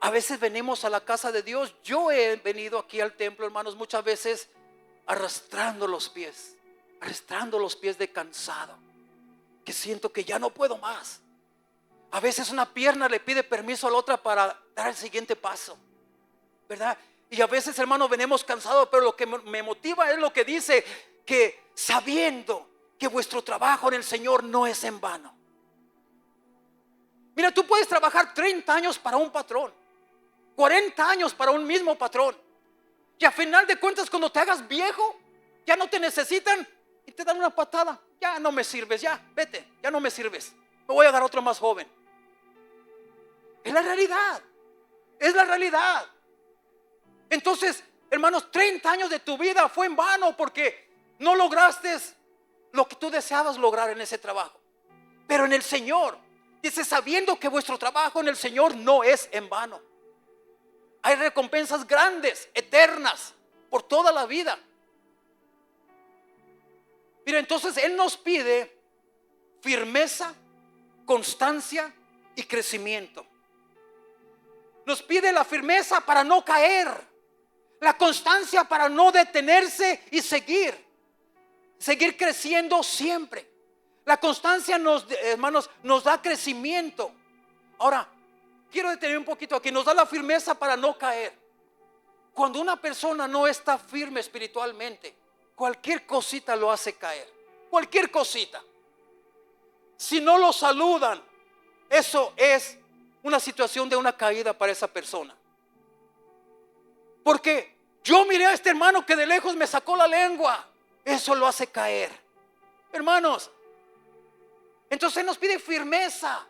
a veces venimos a la casa de Dios. Yo he venido aquí al templo, hermanos, muchas veces arrastrando los pies de cansado, que siento que ya no puedo más. A veces una pierna le pide permiso a la otra para dar el siguiente paso, ¿verdad? Y a veces, hermanos, venimos cansados, pero lo que me motiva es lo que dice, que sabiendo que vuestro trabajo en el Señor no es en vano. Mira, tú puedes trabajar 30 años para un patrón, 40 años para un mismo patrón, y a final de cuentas, cuando te hagas viejo, ya no te necesitan y te dan una patada. Ya no me sirves, ya, vete, ya no me sirves, me voy a agarrar otro más joven. Es la realidad, es la realidad. Entonces, hermanos, 30 años de tu vida fue en vano porque no lograste lo que tú deseabas lograr en ese trabajo. Pero en el Señor, dice, sabiendo que vuestro trabajo en el Señor no es en vano. Hay recompensas grandes, eternas, por toda la vida. Mira, entonces Él nos pide firmeza, constancia y crecimiento. Nos pide la firmeza para no caer, la constancia para no detenerse y seguir creciendo siempre. La constancia hermanos, nos da crecimiento. Ahora, quiero detener un poquito aquí. Nos da la firmeza para no caer. Cuando una persona no está firme espiritualmente, cualquier cosita lo hace caer. Cualquier cosita. Si no lo saludan, eso es una situación de una caída para esa persona. Porque yo miré a este hermano que de lejos me sacó la lengua. Eso lo hace caer. Hermanos, entonces nos pide firmeza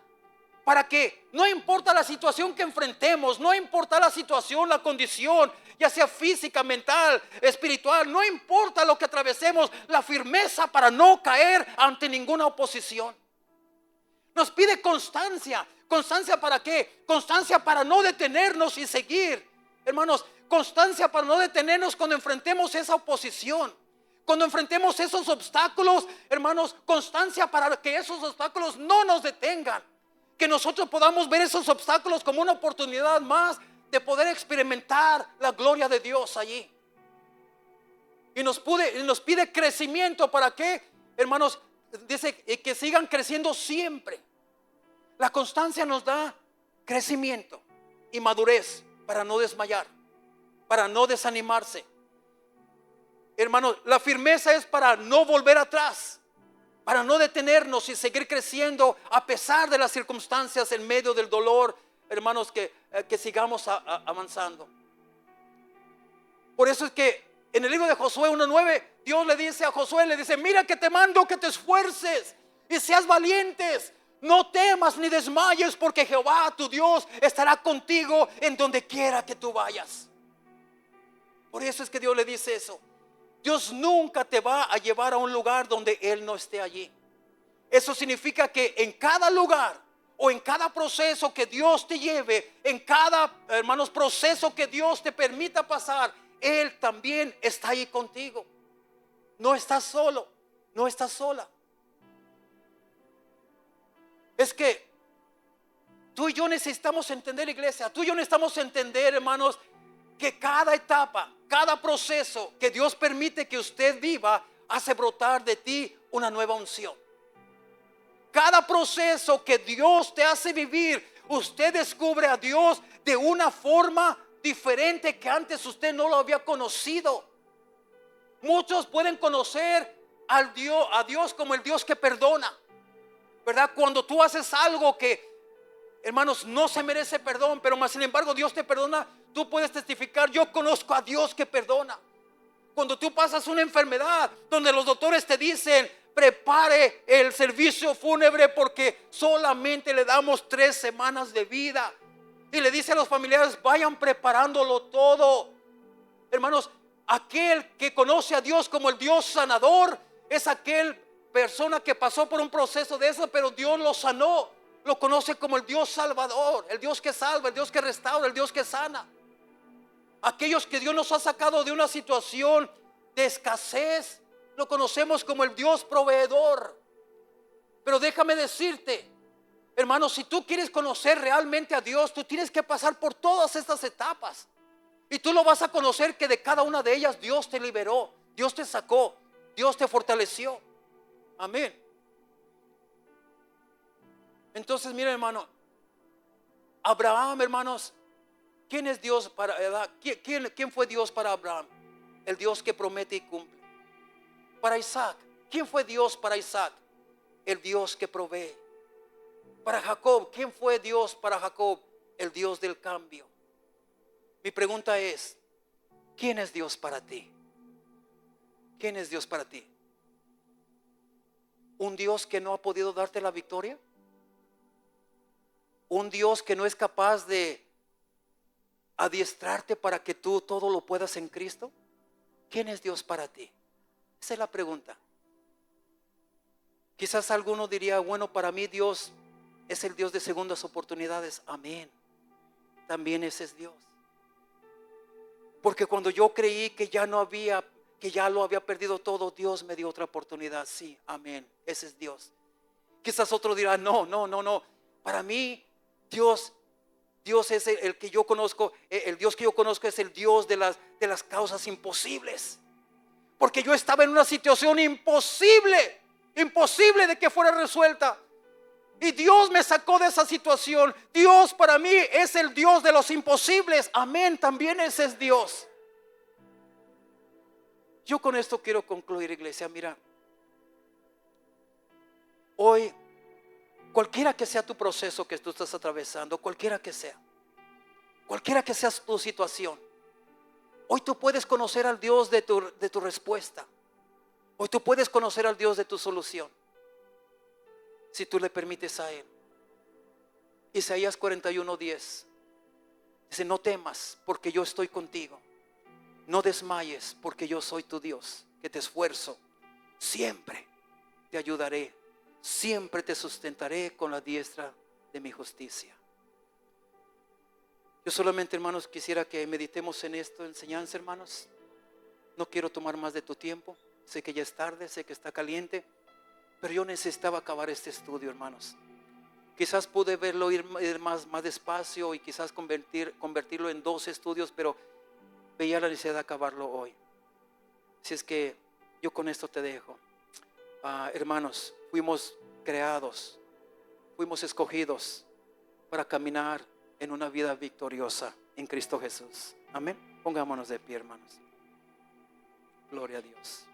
para que no importa la situación que enfrentemos, no importa la situación, la condición, ya sea física, mental, espiritual, no importa lo que atravesemos, la firmeza para no caer ante ninguna oposición. Nos pide constancia. ¿Constancia para qué? Constancia para no detenernos y seguir. Hermanos, constancia para no detenernos cuando enfrentemos esa oposición. Cuando enfrentemos esos obstáculos, hermanos, constancia para que esos obstáculos no nos detengan. Que nosotros podamos ver esos obstáculos como una oportunidad más de poder experimentar la gloria de Dios allí. Y nos pide crecimiento. ¿Para qué? Hermanos, dice que sigan creciendo siempre. La constancia nos da crecimiento y madurez para no desmayar, para no desanimarse. Hermanos, la firmeza es para no volver atrás, para no detenernos y seguir creciendo a pesar de las circunstancias, en medio del dolor, hermanos, que sigamos avanzando. Por eso es que en el libro de Josué 1:9, Dios le dice a Josué, le dice, mira que te mando que te esfuerces y seas valientes. No temas ni desmayes, porque Jehová tu Dios estará contigo en donde quiera que tú vayas. Por eso es que Dios le dice eso. Dios nunca te va a llevar a un lugar donde Él no esté allí. Eso significa que en cada lugar o en cada proceso que Dios te lleve, en cada, hermanos, proceso que Dios te permita pasar, Él también está ahí contigo. No estás solo, no estás sola. Es que tú y yo necesitamos entender, iglesia, tú y yo necesitamos entender, hermanos, que cada etapa, cada proceso que Dios permite que usted viva, hace brotar de ti una nueva unción. Cada proceso que Dios te hace vivir, usted descubre a Dios de una forma diferente que antes usted no lo había conocido. Muchos pueden conocer a Dios como el Dios que perdona, ¿verdad? Cuando tú haces algo que, hermanos, no se merece perdón, pero más sin embargo Dios te perdona, tú puedes testificar: yo conozco a Dios que perdona. Cuando tú pasas una enfermedad donde los doctores te dicen: prepare el servicio fúnebre porque solamente le damos 3 semanas de vida, y le dice a los familiares: vayan preparándolo todo. Hermanos, aquel que conoce a Dios como el Dios sanador es aquel persona que pasó por un proceso de eso, pero Dios lo sanó. Lo conoce como el Dios salvador, el Dios que salva, el Dios que restaura, el Dios que sana. Aquellos que Dios nos ha sacado de una situación de escasez, lo conocemos como el Dios proveedor. Pero déjame decirte, hermanos, si tú quieres conocer realmente a Dios, tú tienes que pasar por todas estas etapas. Y tú lo vas a conocer, que de cada una de ellas Dios te liberó, Dios te sacó, Dios te fortaleció. Amén. Entonces, mira, hermano, Abraham, hermanos, ¿quién es Dios para ¿Quién fue Dios para Abraham? El Dios que promete y cumple. Para Isaac, ¿quién fue Dios para Isaac? El Dios que provee. Para Jacob, ¿quién fue Dios para Jacob? El Dios del cambio. Mi pregunta es: ¿quién es Dios para ti? ¿Quién es Dios para ti? ¿Un Dios que no ha podido darte la victoria? ¿Un Dios que no es capaz de adiestrarte para que tú todo lo puedas en Cristo? ¿Quién es Dios para ti? Esa es la pregunta. Quizás alguno diría: bueno, para mí Dios es el Dios de segundas oportunidades. Amén. También ese es Dios. Porque cuando yo creí que ya lo había perdido todo, Dios me dio otra oportunidad. Sí, amén. Ese es Dios. Quizás otro dirá: no. Para mí Dios es el que yo conozco. El Dios que yo conozco es el Dios de las causas imposibles. Porque yo estaba en una situación imposible de que fuera resuelta. Y Dios me sacó de esa situación. Dios para mí es el Dios de los imposibles. Amén, también ese es Dios. Yo con esto quiero concluir, iglesia. Mira, hoy, cualquiera que sea tu proceso que tú estás atravesando, cualquiera que sea tu situación, hoy tú puedes conocer al Dios de tu respuesta. Hoy tú puedes conocer al Dios de tu solución, si tú le permites a Él. Isaías 41:10 dice: no temas, porque yo estoy contigo. No desmayes, porque yo soy tu Dios, que te esfuerzo. Siempre te ayudaré, siempre te sustentaré con la diestra de mi justicia. Yo solamente, hermanos, quisiera que meditemos en esta enseñanza, hermanos. No quiero tomar más de tu tiempo. Sé que ya es tarde, sé que está caliente, pero yo necesitaba acabar este estudio, hermanos. Quizás pude verlo ir más despacio y quizás convertirlo en 2 estudios, pero veía la necesidad de acabarlo hoy. Así es que yo con esto te dejo. Hermanos, fuimos creados, fuimos escogidos para caminar en una vida victoriosa en Cristo Jesús. Amén. Pongámonos de pie, hermanos. Gloria a Dios.